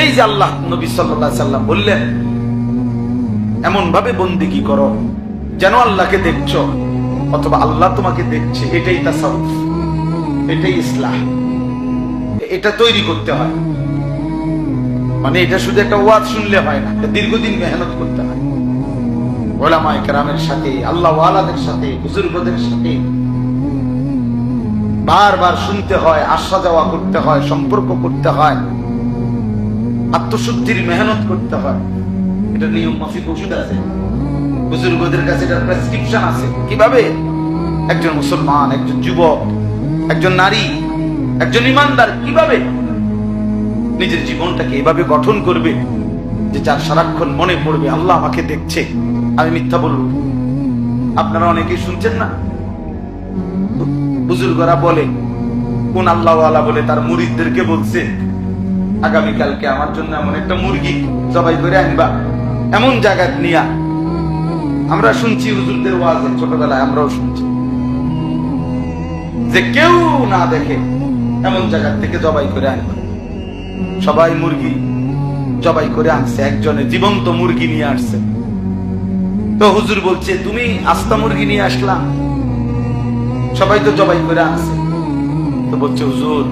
S2: এই যে আল্লাহ নবী সাল্লাল্লাহু আলাইহি সাল্লাম বললেন, এমন ভাবে বন্দেগী করো যেন আল্লাহকে দেখছো অথবা আল্লাহ তোমাকে দেখছে। এটাই তাসাউফ, এটাই ইসলাহ। এটা তৈরি করতে হয়, মানে এটা শুধু একটা ওয়াজ শুনলে হয় না, দীর্ঘদিন মেহনত করতে হয়। ওলামায়ে কেরামের সাথে, আল্লাহ ওয়ালাদের সাথে, বুজুর্গদের সাথে বারবার শুনতে হয়, আসা যাওয়া করতে হয়, সম্পর্ক করতে হয়, আত্মশুদ্ধির মেহনত করতে হয়। এটা নিয়ম মাফিক ওষুধ আছে, বুজুর্গদের কাছে এটার প্রেসক্রিপশন আছে। কিভাবে একজন মুসলমান, একজন যুবক, একজন নারী, একজন ইমানদার কিভাবে নিজের জীবনটাকে এভাবে গঠন করবে যে যার সারাক্ষণ মনে পড়বে আল্লাহ আমাকে দেখছে, আমি মিথ্যা বলবো। আপনারা অনেকেই শুনছেন না, বুজুর্গরা বলে, কোন আল্লাহওয়ালা বলে তার মুরিদদেরকে বলছে, আগামীকালকে আমার জন্য এমন একটা মুরগি জবাই করে আনবা, এমন জায়গা নিয়া। আমরা শুনছি হুজুরদের ওয়াজে, ছোটবেলায় আমরাও শুনছি যে কেউ না দেখে এমন জায়গা থেকে জবাই করে আনবা। সবাই মুরগি জবাই করে আনছে, একজনে জীবন্ত মুরগি নিয়ে আসছে। তো হুজুর বলছে, তুমি আস্তা মুরগি নিয়ে আসলা, সবাই তো জবাই করে আনছে। তো বলছে, হুজুর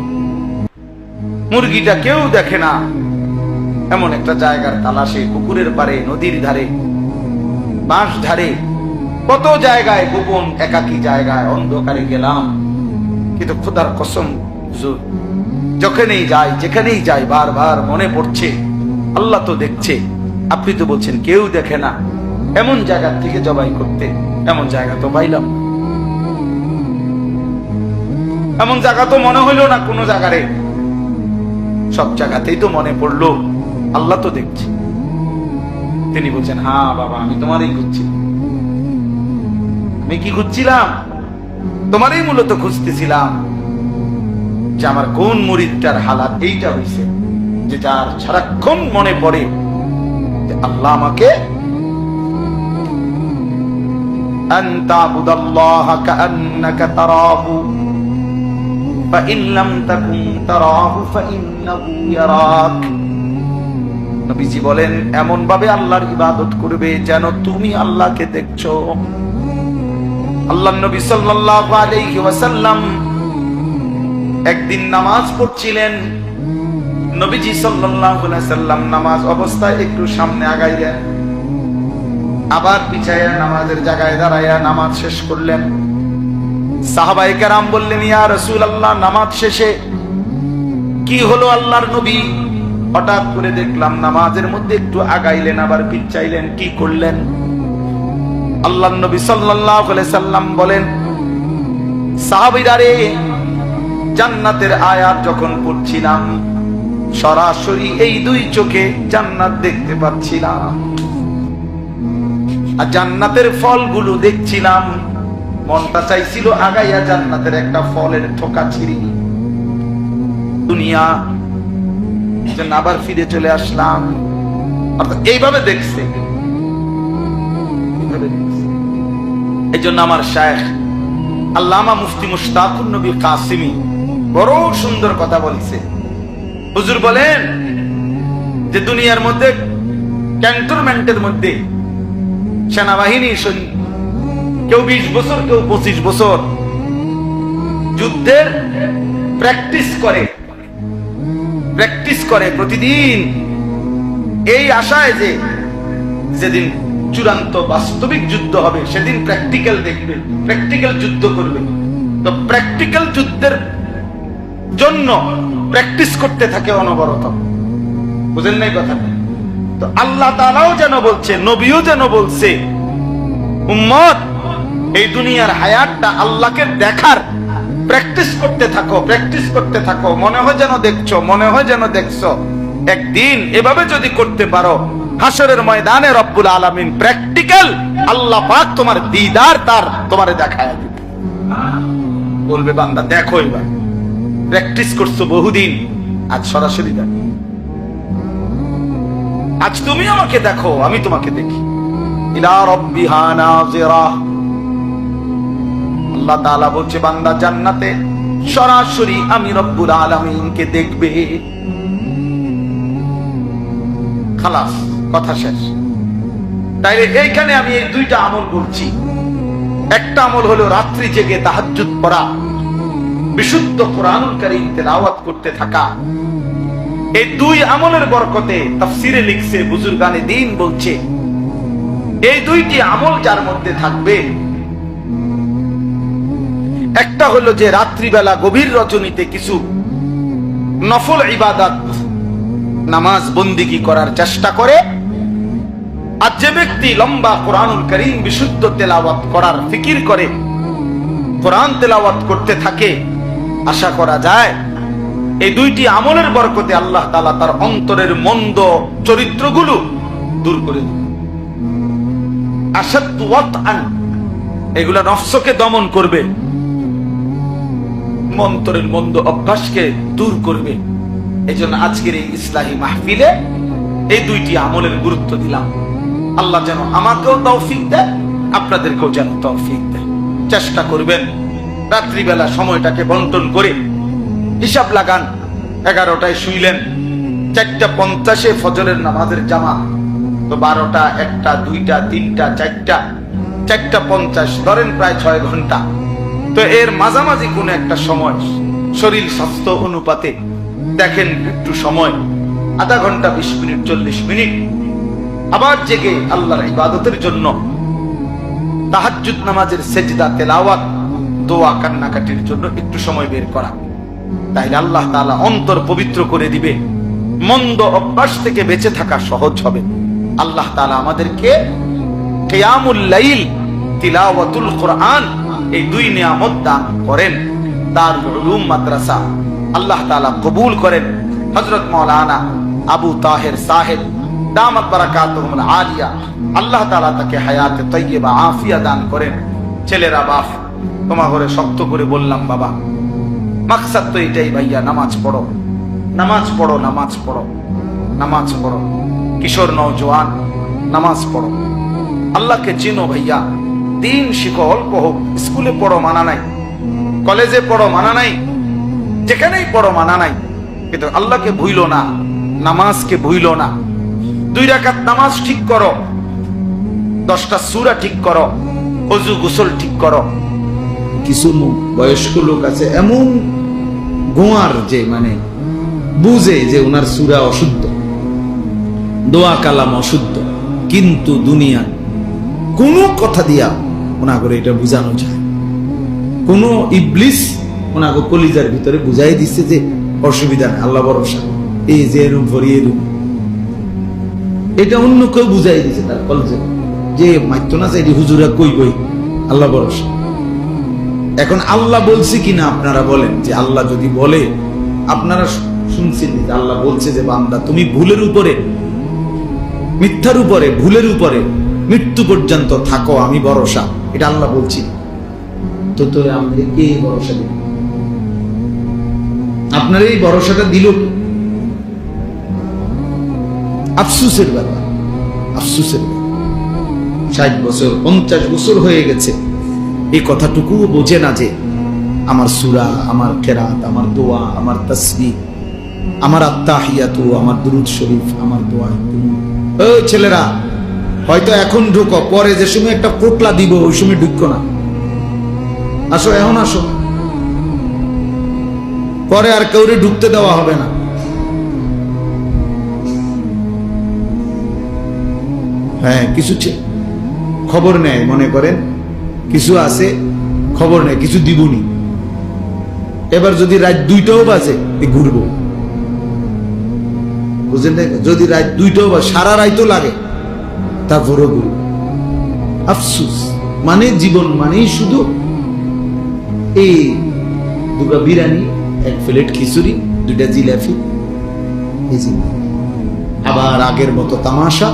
S2: মুরগিটা কেউ দেখে না, এমন একটা জায়গার তালাশে, পুকুরের পারে, নদীর ধারে, বাঁশ ধারে, কত জায়গায়, গোপন একাকী জায়গায় অন্ধকারে গেলাম, কিন্তু খোদার কসম হুজুর যখনই যাই, যেখানেই যাই, বারবার মনে পড়ছে আল্লাহ তো দেখছে। আপনি তো বলছেন কেউ দেখে না, এমন জায়গা থেকে জবাই করতে, এমন জায়গা তো পাইলাম, এমন জায়গা তো মনে হইল না কোনো জায়গারে। সব জায়গাতেই তো মনে পড়লো আল্লাহ তো দেখছে। তিনি বলছেন, হ্যাঁ বাবা, আমি তোমারই খুঁজছি। আমি কি খুঁজছিলাম? তোমারই মূলত খুঁজতেছিলাম যে আমার কোন মুরিদটার হালাত এইটা হয়েছে, যে যার সারাক্ষণ মনে পড়ে যে আল্লাহ আমাকে। আনতা আবুদাল্লাহ কাআন্নাকা তারাহু ফাইন লাম তাকুন তারাহু ফাইন্নাহু ইয়ারাক। নবীজি বলেন, এমন ভাবে আল্লাহর ইবাদত করবে যেন তুমি আল্লাহকে দেখছো। আল্লাহর নবী সাল্লাল্লাহু আলাইহি ওয়াসাল্লাম একদিন নামাজ পড়ছিলেন। নবীজি সাল্লাল্লাহু আলাইহি ওয়াসাল্লাম নামাজ অবস্থায় একটু সামনে আগাইলেন, আবার পিছায়া নামাজের জায়গায় দাঁড়ায়া নামাজ শেষ করলেন। সাহাবায়ে কেরাম বললেন, ইয়া রাসূলুল্লাহ, নামাজ শেষে কি হলো আল্লাহর নবী? হঠাৎ করে দেখলাম নামাজের মধ্যে একটু আগাইলেন, আবার পিছাইলেন, কি করলেন? আল্লাহর নবী সাল্লাল্লাহু আলাইহি সাল্লাম বলেন, সাহাবীরা রে, জান্নাতের আয়াত যখন পড়ছিলাম, সরাসরি এই দুই চোখে জান্নাত দেখতে পাচ্ছিলাম, আর জান্নাতের ফলগুলো দেখছিলাম। মনটা চাইছিল আগাইয়া জান্নাতের একটা ফলের ঠোকা ছিঁড়ি। দুনিয়া যেন আবার ফিরে চলে আসলাম। অর্থাৎ এইভাবে দেখছে। এই জন্য আমার শায়েখ আল্লামা মুফতি মুশতাকুর নবী কাসিমি বড় সুন্দর কথা বলছে। হুজুর বলেন যে দুনিয়ার মধ্যে ক্যান্টনমেন্টের মধ্যে সেনাবাহিনী কেউ 20 বছর, কেউ 25 বছর যুদ্ধের প্র্যাকটিস করে প্রতিদিন, এই আশায় যে যেদিন চূড়ান্ত বাস্তবিক যুদ্ধ হবে সেদিন প্র্যাকটিক্যাল দেখবে, প্র্যাকটিক্যাল যুদ্ধ করবে। তো প্র্যাকটিক্যাল যুদ্ধের জন্য প্র্যাকটিস করতে থাকে অনবরত। বুঝেন নাই কথা? তো আল্লাহ তাআলাও যেন বলছে, নবীও যেন বলছে, উম্মত এই দুনিয়ার হায়াতটা আল্লাহকে দেখার প্র্যাকটিস করতে থাকো, প্র্যাকটিস করতে থাকো। মনে হয় যেন দেখছো, মনে হয় যেন দেখছো। একদিন এভাবে যদি করতে পারো, হাসরের ময়দানে রব্বুল আলামিন প্র্যাকটিক্যাল আল্লাহ পাক তোমার দিদার তার তোমারে দেখায় দিবে। বলবে বান্দা দেখো, এবার প্র্যাকটিস করছো বহুদিন, আজ সরাসরি দেখো। আজ তুমি আমাকে দেখো, আমি তোমাকে দেখি। ইলা রাব্বিহা নাযিরা। আল্লাহ তাআলা বলছে বান্দা জান্নাতে সরাসরি আমি রব্বুল আলামিনকে দেখবে। খালাস, কথা শেষ। তাইলে এইখানে আমি এই দুইটা আমল বলছি। একটা আমল হলো রাত্রি জেগে তাহাজ্জুদ পড়া, বিশুদ্ধ কোরআনুল কারীম তেলাওয়াত করতে থাকা। এই দুই আমলের বরকতে তাফসীরে লিখছে বুজুর্গানে দ্বীন বলছে, এই দুইটি আমল যার মধ্যে থাকবে, একটা হলো যে রাত্রিবেলা গভীর রজনীতে কিছু নফল ইবাদত নামাজ বন্দিগি করার চেষ্টা করে, আর যে ব্যক্তি লম্বা কোরআনুল কারীম বিশুদ্ধ তেলাওয়াত করার ফিকির করে, কোরআন তেলাওয়াত করতে থাকে, আশা করা যায় এই দুইটি আমলের বরকতে আল্লাহ তাআলা তার অন্তরের মন্দ চরিত্রগুলো দূর করে দিবে। আশাদ্দু ওয়াতআন, এগুলা নফসকে দমন করবে, অন্তরের মন্দ অভ্যাসকে দূর করবে। এজন্য আজকের এই ইসলাহি মাহফিলে এই দুইটি আমলের গুরুত্ব দিলাম। আল্লাহ যেন আমাকেও তৌফিক দেয়, আপনাদেরকেও যেন তৌফিক দেয়। চেষ্টা করবেন রাত্রিবেলা সময়টাকে বন্টন করে। হিসাব লাগান, 11টায় শুইলেন, 4:50 ফজরের নামাজের জামাত, তো 12টা, 1টা, 2টা, 3টা, 4টা, 4:50 ধরেন প্রায় 6 ঘন্টা। তো এর মাঝামাঝি কোন একটা সময় শরীর স্বাস্থ্য অনুপাতে দেখেন একটু সময়, আধা ঘন্টা, 20 মিনিট, 40 মিনিট আবার জেগে আল্লাহর ইবাদতের জন্য তাহাজ্জুদ নামাজের সেজদা, তেলাওয়াত, দোয়া, কান্নাকাটির জন্য একটু সময় বের করা। তাইলে আল্লাহ তাআলা অন্তর পবিত্র করে দিবে, মন্দ অভ্যাস থেকে বেঁচে থাকা সহজ হবে। আল্লাহ তাআলা আমাদেরকে কিয়ামুল লাইল, তিলাওয়াতুল কোরআন, এই দুই নিয়ামত দান করেন। দারুল উলুম মাদ্রাসা আল্লাহ তাআলা কবুল করেন। হযরত মাওলানা আবু তাহের সাহেব দামাত বারাকাতুহুল আলিয়া, আল্লাহ তাআলা তাকে হায়াতে তাইয়্যিবা আফিয়া দান করেন। ছেলেরা বাপ, তোমার ঘরে শক্ত করে বললাম বাবা, মাকসাদ তো এটাই ভাইয়া, নামাজ পড়ো, নামাজ পড়ো, নামাজ পড়ো, নামাজ পড়ো। কিশোর নওজোয়ান, নামাজ পড়ো, আল্লাহকে চিনো ভাইয়া, দিন শিখো, অল্প হোক। স্কুলে পড়ো মানা নাই, কলেজে পড়ো মানা নাই, যেখানেই পড়ো মানা নাই, কিন্তু আল্লাহকে ভুইলো না, নামাজকে ভুইলো না। 2 রাকাত নামাজ ঠিক করো, 10টা সূরা ঠিক করো, ওযু গোসল ঠিক করো। কিছু বয়স্ক লোক আছে এমন গোয়ার, যে মানে বুঝে যে ওনার সূরা অশুদ্ধ, দোয়া কালাম অশুদ্ধ, কিন্তু দুনিয়া কোন কথা দিয়া ওনাকে এটা বুঝানো যায়। কোন ইবলিস ওনাকে কলিজার ভিতরে বুঝাই দিচ্ছে যে অসুবিধা নেই, আল্লাহ ভরসা, এই যে এরম ভরি এরম, এটা অন্য কেউ বুঝাই দিচ্ছে তার কলেজে, যে মাইতো না চাই হুজুরা কই কই, আল্লাহ ভরসা। এখন আল্লাহ বলছে কিনা আপনারা বলেন, যে আল্লাহ যদি বলে, আপনারা শুনছেন আল্লাহ বলছে যে বান্দা তুমি ভুলের উপরে, মিথ্যার উপরে, ভুলের উপরে মৃত্যু পর্যন্ত থাকো, আমি ভরসা, এটা আল্লাহ বলছি। তো তো আমাদের কে ভরসা দিল? আপনার এই ভরসাটা দিল আফসুসের ব্যাপার, আফসুসের ব্যাপার। 60 বছর 50 বছর হয়ে গেছে, এই কথাটুকু বোঝে না যে আমার সূরা, আমার কেরাত, আমার দোয়া, আমার তাসবিহ, আমার আত্তাহিয়াতু, আমার দুরূদ শরীফ, আমার দোয়া। ওই ছেলেরা হয়তো এখন ঢুকো, পরে যে সময় একটা পোটলা দিব ওই সময় ঢুকো না। আসো, এখন আসো, পরে আর কাউরে ঢুকতে দেওয়া হবে না। হ্যাঁ, কিছু খবর নেয়, মনে করেন কিছু আছে খবর নেয়, কিছু দিবনি। এবার যদি রাত 2টাও বাজে ঘুরবো, বুঝলেন? যদি রাত 2টাও বাজে, সারা রাতও লাগে, তারপরও ঘুরবো। আফসুস,
S1: মানে জীবন মানেই শুধু এই দুটো বিরিয়ানি, এক প্লেট খিচুড়ি, দুইটা জিলাপি, এই জীবন। আবার আগের মতো তামাশা,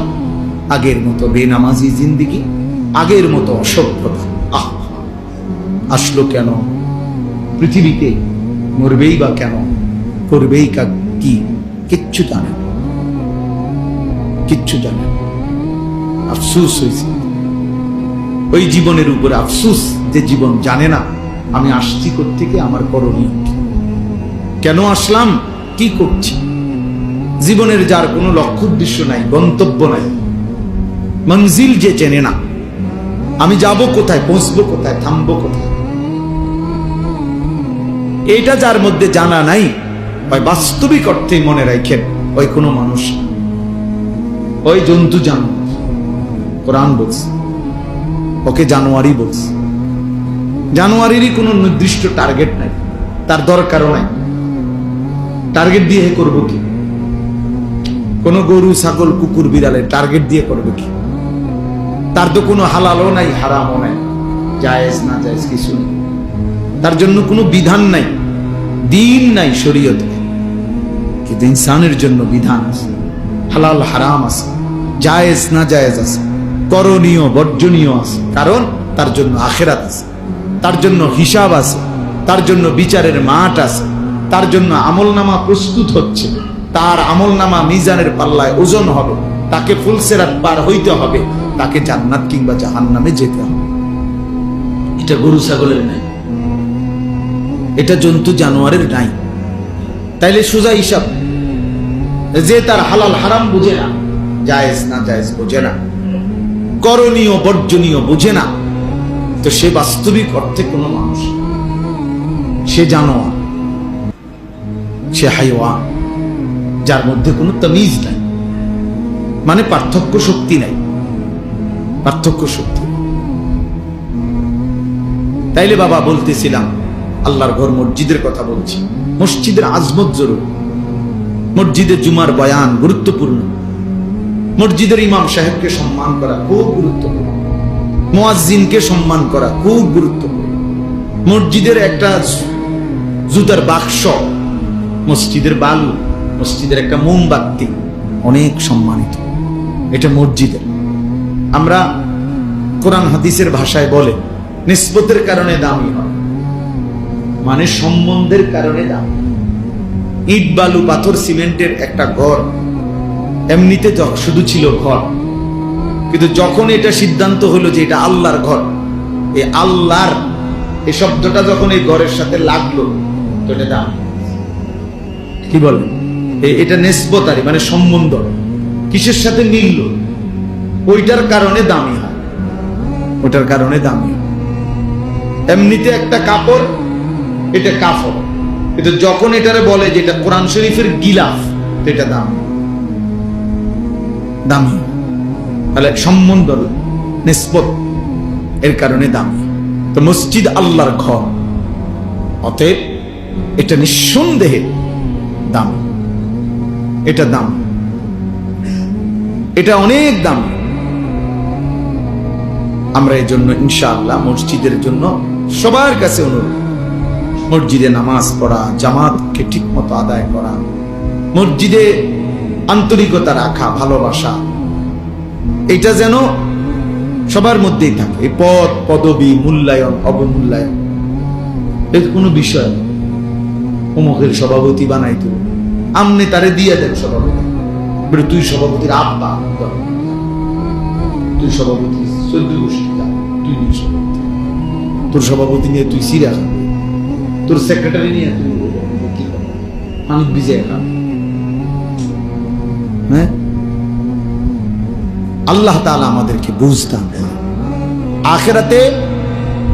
S1: আগের মতো বেনামাজি জিন্দিগি, আগের মতো অসভ্যতা। আসলো কেন পৃথিবীতে? মরবেই বা কেন? করবেই কি? কিচ্ছু জানে না, কিচ্ছু জানে না। আফসুস হয়েছে ওই জীবনের উপরে, আফসুস যে জীবন জানে না আমি আসছি কোত্থেকে, আমার করণীয় কি, কেন আসলাম, কি করছি। জীবনের যার কোনো লক্ষ্য উদ্দেশ্য নাই, গন্তব্য নাই, মঞ্জিল যে চেনে না, আমি যাব কোথায়, পৌঁছবো কোথায়, থামবো কোথায়, এটা যার মধ্যে জানা নাই, ওই বাস্তবিক অর্থে মনে রাখেন ওই কোনো মানুষ, ওই জন্তু জানোয়ার। কোরআন বলছে ওকে জানোয়ারই বলছে। জানোয়ারেরই কোনো নির্দিষ্ট টার্গেট নাই, তার দরকারও নাই। টার্গেট দিয়ে করবো কি? কোন গরু, ছাগল, কুকুর, বিড়ালের টার্গেট দিয়ে করবে কি? তার তো কোনো হালালও নাই, হারামও নাই, জায়েজ না জায়েজ কিছু নেই। তার জন্য কোনো বিধান নাই, দিন নাই, শরীয়ত নাই। কিন্তু ইনসানের জন্য বিধান আছে, হালাল হারাম আছে, জায়েজ না জায়েজ আছে, করণীয় বর্জনীয় আছে। কারণ তার জন্য আখিরাত আছে, তার জন্য হিসাব আছে, তার জন্য বিচারের মাঠ আছে, তার জন্য আমলনামা প্রস্তুত হচ্ছে, তার আমলনামা মিজানের পাল্লায় ওজন হবে, তাকে ফুলসেরাত পার হইতে হবে, তাকে জান্নাত কিংবা জাহান্নামে যেতে হবে। এটা গরু ছাগলের নাই, এটা জন্তু জানোয়ারের নাই। তাইলে সোজা হিসাব, যে তার হালাল হারাম বুঝে না, জায়েজ না জায়েজ বুঝে না, করণীয় বর্জনীয় বুঝে না, তো সে বাস্তবিক অর্থে কোনো মানুষ, সে জানোয়ার, সে হাইওয়ান, যার মধ্যে কোনো তামিজ নাই, মানে পার্থক্য শক্তি নাই, পার্থক্য শক্তি। তাইলে বাবা বলতেছিলাম আল্লাহর ঘর মসজিদের কথা বলছি। মসজিদের আজমত জরুরি, মসজিদে জুমার বয়ান গুরুত্বপূর্ণ, মসজিদের ইমাম সাহেবকে সম্মান করা খুব গুরুত্বপূর্ণ, মুয়াজ্জিনকে সম্মান করা খুব গুরুত্বপূর্ণ। মসজিদের একটা জুতার বাক্স, মসজিদের বালু, মসজিদের একটা মোমবাতি অনেক সম্মানিত, এটা মসজিদের। আমরা কোরআন হাদিসের ভাষায় বলে নিসবতের কারণে দামি হয়, মানে সম্বন্ধের কারণে দাম। ইট বালু পাথর সিমেন্টের একটা ঘর এমনিতে শুধু ছিল ঘর, কিন্তু যখন এটা সিদ্ধান্ত হলো যে এটা আল্লাহর ঘর, এই আল্লাহর এই শব্দটা যখন এই ঘরের সাথে লাগলো তো এটা দাম। কি বলেন? এটা নিসবতারি, মানে সম্বন্ধ কিসের সাথে মিলল, ওইটার কারণে দামি হয়, ওটার কারণে দামি হয়। এমনিতে একটা কাপড়, এটা কাপড়, কিন্তু যখন এটারে বলে যে এটা কোরআন শরীফের গিলাফ, তো এটা দামি, দামি। তাহলে সম্বন্ধ, নিসবত, এর কারণে দামি। তো মসজিদ আল্লাহর ঘর, অতএব এটা নিঃসন্দেহে দাম, এটা দাম, এটা অনেক দাম। আমরা এই জন্য ইনশাআল্লাহ মসজিদের জন্য সবার কাছে অনুরোধ, মসজিদে নামাজ পড়া, জামাতকে ঠিক মতো আদায় করা, মসজিদে আন্তরিকতা রাখা, ভালোবাসা, এটা যেন সবার মধ্যেই থাকে। এই পদ পদবী, মূল্যায়ন অবমূল্যায়ন এর কোনো বিষয় নেই। অমুকের সভাপতি বানাই তো, আমনে তারে দিয়ে দেন সভাপতি, তুই সভাপতির আব্বা, তুই সভাপতি 14 গোষ্ঠী, তুই নিয়ে সভাপতি, তোর সভাপতি নিয়ে তুই সিরা খাবি, তোর সেক্রেটারি নিয়ে তুই কি করবি, পানি ভিজে খাবি। হ্যাঁ, আল্লাহ তাআলা আমাদেরকে বুঝতে হবে। আখিরাতে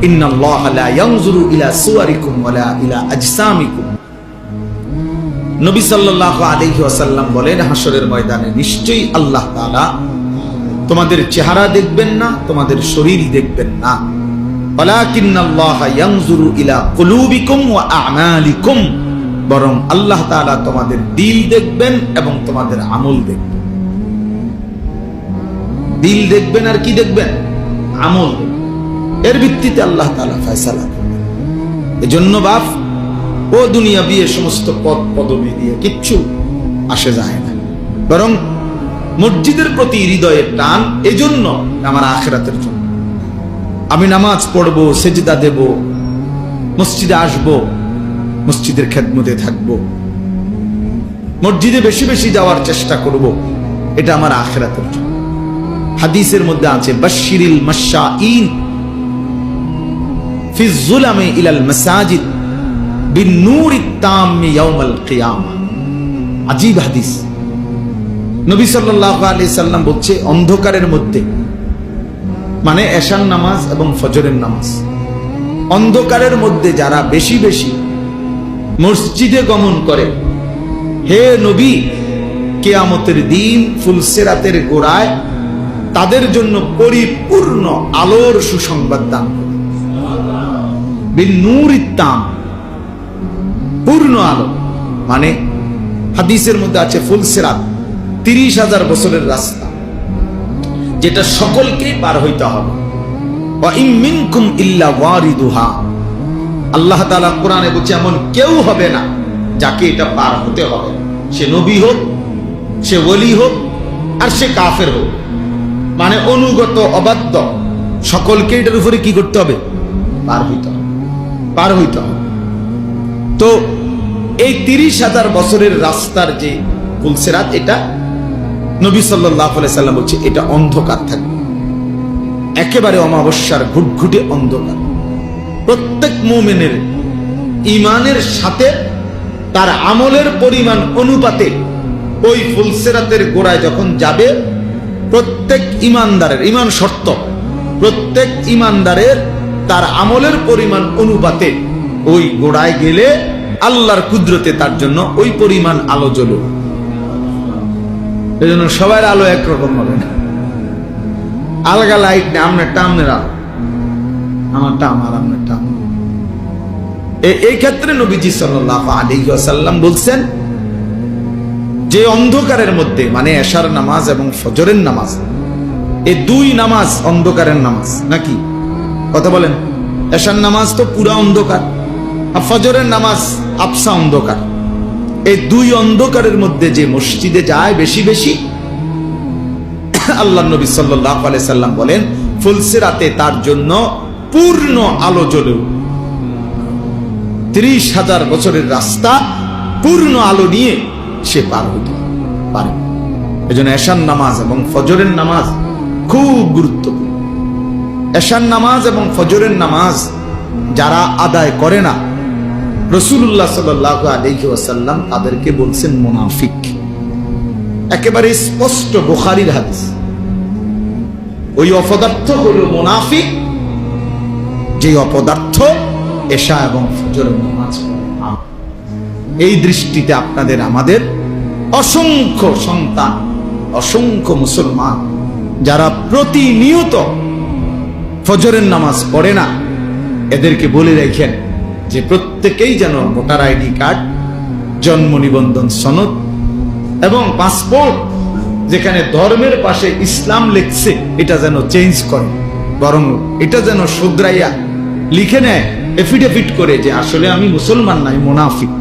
S1: ইন্নাল্লাহা লা ইয়ানজুরু ইলা সুওয়ারিকুম ওয়ালা ইলা আজসামিকুম, নবী সাল্লাল্লাহু আলাইহি ওয়াসাল্লাম বলেন হাসরের ময়দানে নিশ্চয়ই আল্লাহ তাআলা তোমাদের চেহারা দেখবেন না, তোমাদের শরীর দেখবেন না, ওয়ালাকিন্নাল্লাহা ইয়ানজুরু ইলা কুলুবিকুম ওয়া আমালিকুম, বরং আল্লাহ তাআলা তোমাদের দিল দেখবেন এবং তোমাদের আমল দেখবেন। দিল দেখবেন আর কি দেখবেন? আমল দেখবেন। এর ভিত্তিতে আল্লাহ তাআলা ফয়সালা করবেন। এজন্য বাপ ও দুনিয়া বিয়ে সমস্ত পদ পদবি দিয়ে কিচ্ছু আসে যায় না, বরং মসজিদের প্রতি হৃদয়ের টান। এজন্য আমার আখিরাতের জন্য আমি নামাজ পড়বো, সেজদা দেব, মসজিদে আসব, মসজিদের খেদমতে থাকব, মসজিদে বেশি বেশি যাওয়ার চেষ্টা করব, এটা আমার আখিরাতের জন্য। হাদিসের মধ্যে আছে বাশশিরিল মাশাঈন ফি যুলামি ইলাল মাসাজিদ বিন-নূরিত তাম্মি ইয়াউমাল কিয়ামা। আজীব হাদিস। নবী সাল্লাল্লাহু আলাইহি সাল্লাম বলছে, অন্ধকারের মধ্যে, মানে এশার নামাজ এবং ফজরের নামাজ, অন্ধকারের মধ্যে যারা বেশি বেশি মসজিদে গমন করে, হে নবী, কিয়ামতের দিন ফুলসিরাতের গোড়ায় তাদের জন্য পরিপূর্ণ আলোর সুসংবাদ দান করবে। বিন-নূরিত তাম, পূর্ণ আলো। মানে হাদিসের মধ্যে আছে ফুলসিরাত 30,000 বছরের রাস্তা, যেটা সকলকে পার হইতে হবে। ওয়া ইম মিনকুম ইল্লা ওয়ারিদুহা, আল্লাহ তাআলা কোরআনে বলছে এমন কেউ হবে না যাকে এটা পার হতে হবে, সে নবী হোক, সে ওলি হোক, আর সে কাফের হোক, মানে অনুগত অবাধ্য, সকলকে এটার উপরে কি করতে হবে? পার হইতে হবে, পার হইতে হবে। তো এই 30,000 বছরের রাস্তার যে ফুলসিরাত, এটা নবী সাল্লাল্লাহু আলাইহি সাল্লাম বলছে এটা অন্ধকার থাকবে, একেবারে অমাবস্যার ঘুটঘুটে অন্ধকার। প্রত্যেক মুমিনের ঈমানের সাথে তার আমলের পরিমাণ অনুপাতে ওই ফুলসিরাতের গোড়ায় যখন যাবে, প্রত্যেক ঈমানদারের, ঈমান শর্ত, প্রত্যেক ঈমানদারের তার আমলের পরিমাণ অনুপাতে ওই গোড়ায় গেলে আল্লাহর কুদরতে তার জন্য ওই পরিমাণ আলো জ্বলবে। এই জন্য সবার আলো একরকম হবে না, আলগা লাইট নেই, আপনারটা আপনার আলো, আমারটা আমার, আপনারটা আমার। এই ক্ষেত্রে নবীজি সাল্লাল্লাহু আলাইহি ওয়াসাল্লাম বলছেন যে অন্ধকারের মধ্যে, মানে এশার নামাজ এবং ফজরের নামাজ, এই দুই নামাজ অন্ধকারের নামাজ নাকি? কথা বলেন। এশার নামাজ তো পুরা অন্ধকার, আর ফজরের নামাজ আবসা অন্ধকার। এই দুই অন্ধকারের মধ্যে যে মসজিদে যায় বেশি বেশি, আল্লাহ নবী সাল্লাল্লাহু আলাইহি সাল্লাম বলেন ফুলসিরাতে তার জন্য পূর্ণ আলো জ্বলে। 30,000 বছরের রাস্তা পূর্ণ আলো নিয়ে সে পার হতে পারে। এজন্য এশার নামাজ এবং ফজরের নামাজ খুব গুরুত্বপূর্ণ। এশার নামাজ এবং ফজরের নামাজ যারা আদায় করে না, রাসূলুল্লাহ সাল্লাল্লাহু আলাইহি ওয়াসাল্লাম তাদেরকে বলছেন মুনাফিক। একেবারে স্পষ্ট বুখারীর হাদিস। ওই অপদার্থ হলো মুনাফিক, যে অপদার্থ এশা এবং ফজরের নামাজ পড়ে না। এই দৃষ্টিতে আপনাদের আমাদের অসংখ্য সন্তান, অসংখ্য মুসলমান যারা প্রতিনিয়ত ফজরের নামাজ পড়ে না, এদেরকে বলে রাখেন যে প্রত্যেকেই যেন ভোটার আইডি কার্ড, জন্ম নিবন্ধন সনদ এবং পাসপোর্ট, যেখানে ধর্মের পাশে ইসলাম লিখছে, এটা যেন চেঞ্জ করে, বরং এটা যেন শুধরাইয়া লিখে নেয়, এফিডেভিট করে যে আসলে আমি মুসলমান নাই, মুনাফিক।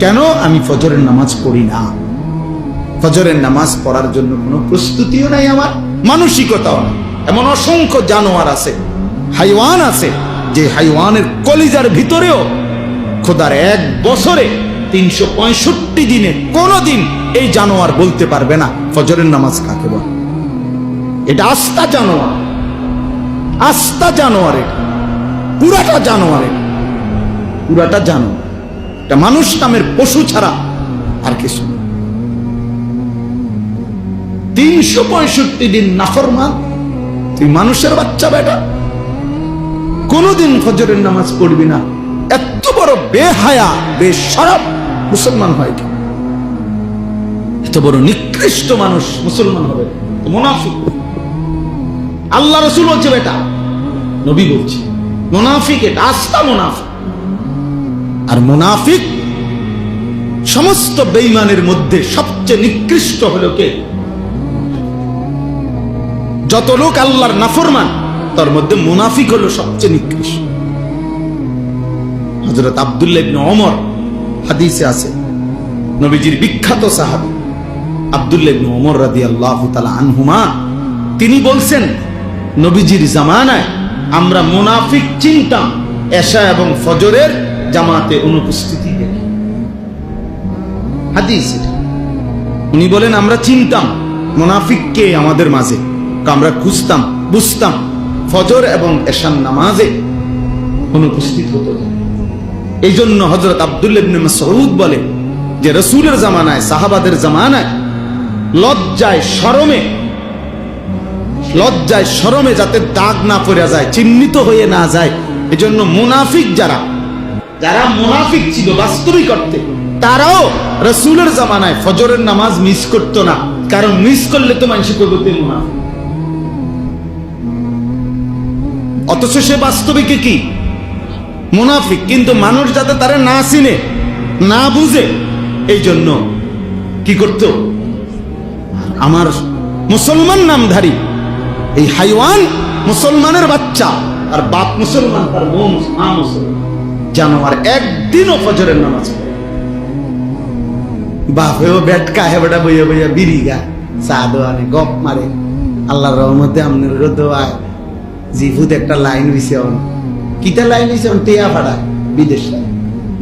S1: কেন? আমি ফজরের নামাজ পড়ি না, ফজরের নামাজ পড়ার জন্য কোনো প্রস্তুতিও নাই, আমার মানসিকতাও নাই। এমন অসংখ্য জানোয়ার আছে, হাইওয়ান আছে, যে হাইওয়ানের কলিজার ভিতরেও খোদার এক বছরে 365 দিনে কোনদিন এই জানোয়ার বলতে পারবে না ফজরের নামাজ কাকে বলে। এটা আস্তা জানোয়ার, আস্তা জানোয়ার, এটা পুরাটা জানোয়ার, পুরাটা জানোয়ার। এটা মানুষ নামের পশু ছাড়া আর কিছু না। 365 দিন নাফরমান, তুই মানুষের বাচ্চা বেটা, কোনদিন ফজরের নামাজ পড়বি না। এত বড় বেহায়া বেশরম মুসলমান হয় কি? এত বড় নিকৃষ্ট মানুষ মুসলমান হবে? মুনাফিক। আল্লাহ রাসূল বলছে বেটা, নবী বলছে মুনাফিক, এটা আস্তা মুনাফিক। আর মুনাফিক সমস্ত বেঈমানের মধ্যে সবচেয়ে নিকৃষ্ট হলো কে? যত লোক আল্লাহর নাফরমান, তার মধ্যে মুনাফিক হলো সবচেয়ে নিকৃষ্ট। হযরত আব্দুল্লাহ ইবনে ওমর হাদিসে আছে, নবীজির বিখ্যাত সাহাবী আব্দুল্লাহ ইবনে ওমর রাদিয়াল্লাহু তাআলা আনহুমা, তিনি বলছেন নবীজির জামানায় আমরা মুনাফিক চিনতাম এশা এবং ফজরের জামাতে অনুপস্থিতি দেখে। হাদিস এটা। উনি বলেন আমরা চিনতাম মুনাফিককে আমাদের মাঝে, আমরা খুঁজতাম, বুঝতাম ফজর এবং এশার নামাজে অনুপস্থিত হতো। এই জন্য হযরত আব্দুল্লাহ ইবনে মাসউদ বলে যে রাসূলের জামানায়, সাহাবাদের জামানায় লজ্জায় শরমে যাতে দাগ না পড়ে যায়, চিহ্নিত হয়ে না যায়, এজন্য মুনাফিক যারা মুনাফিক ছিল বাস্তবিক অর্থে, তারাও রাসূলের জামানায় ফজরের নামাজ মিস করতো না, কারণ মিস করলে তো মানুষ কইবে মুনাফিক। অথচ সে বাস্তবিকে কি মুনাফিক, কিন্তু মানুষ যাতে তারা না চিনে, না বুঝে, এই জন্য কি করত, আমার মুসলমান নামধারী এই হাইওয়ান মুসলমানের বাচ্চা, আর বাপ মুসলমান, তার বোন মা মুসলমান, জানোয়ার একদিনও ফজরের নামাজ পড়ে। বাপেও বেটকা হেবটা বইয়া বইয়া বিড়ি গা চা দোয়ানে গপ মারে। আল্লাহর রহমতে আমনের দোয়ায় জিফুত একটা লাইন হইছে, কিটা লাইন হইছে, টেয়া ভাড়ায় বিদেশ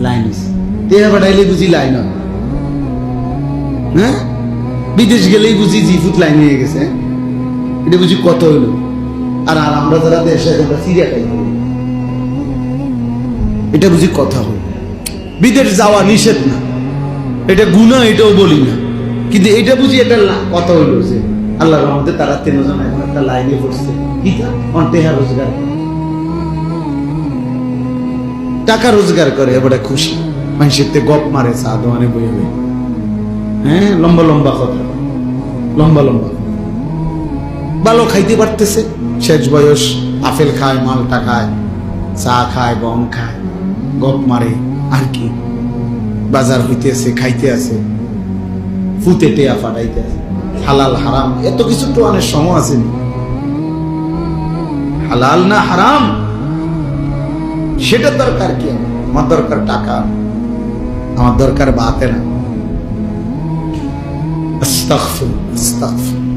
S1: লাইন হইছে। টেয়া ভাড়াইলে বুঝি লাইন হয়, হ্যাঁ, বিদেশ গেলেই বুঝি জিফুত লাইন হয়ে গেছে। এটা বুঝি কত হইল। আর আমরা যারা দেশে সিরিয়া খাই, এটা বুঝি কথা হইল। বিদেশ যাওয়া নিষেধ না, এটা গুনাহ, এটাও বলি না, কিন্তু এটা বুঝি এটা কথা হইল যে আল্লাহর রহমতে তারা 3 জন এখন একটা লাইনে পড়ছে, টেহা রোজগার, টাকা রোজগার করে, এবারে খুশি, মানুষের গপ মারে চা দোয়ানে বইয়ে বই, হ্যাঁ, লম্বা লম্বা কথা, লম্বা লম্বা, ভালো খাইতে পারতেছে, শেষ বয়স, আপেল খায়, মালটা খায়, চা খায়, গম খায়, গপ মারে, আর কি বাজার হইতে আছে, খাইতে আছে, ফুতে টেয়া ফাটাইতে আছে। হালাল হারাম এত কিছু তো অনেক সময় আছে, হালাল না হারাম সেটা দরকার কি, আমার দরকার টাকা, আমার দরকার বাতে না। আস্তাগফিরুল্লাহ, আস্তাগফিরুল্লাহ।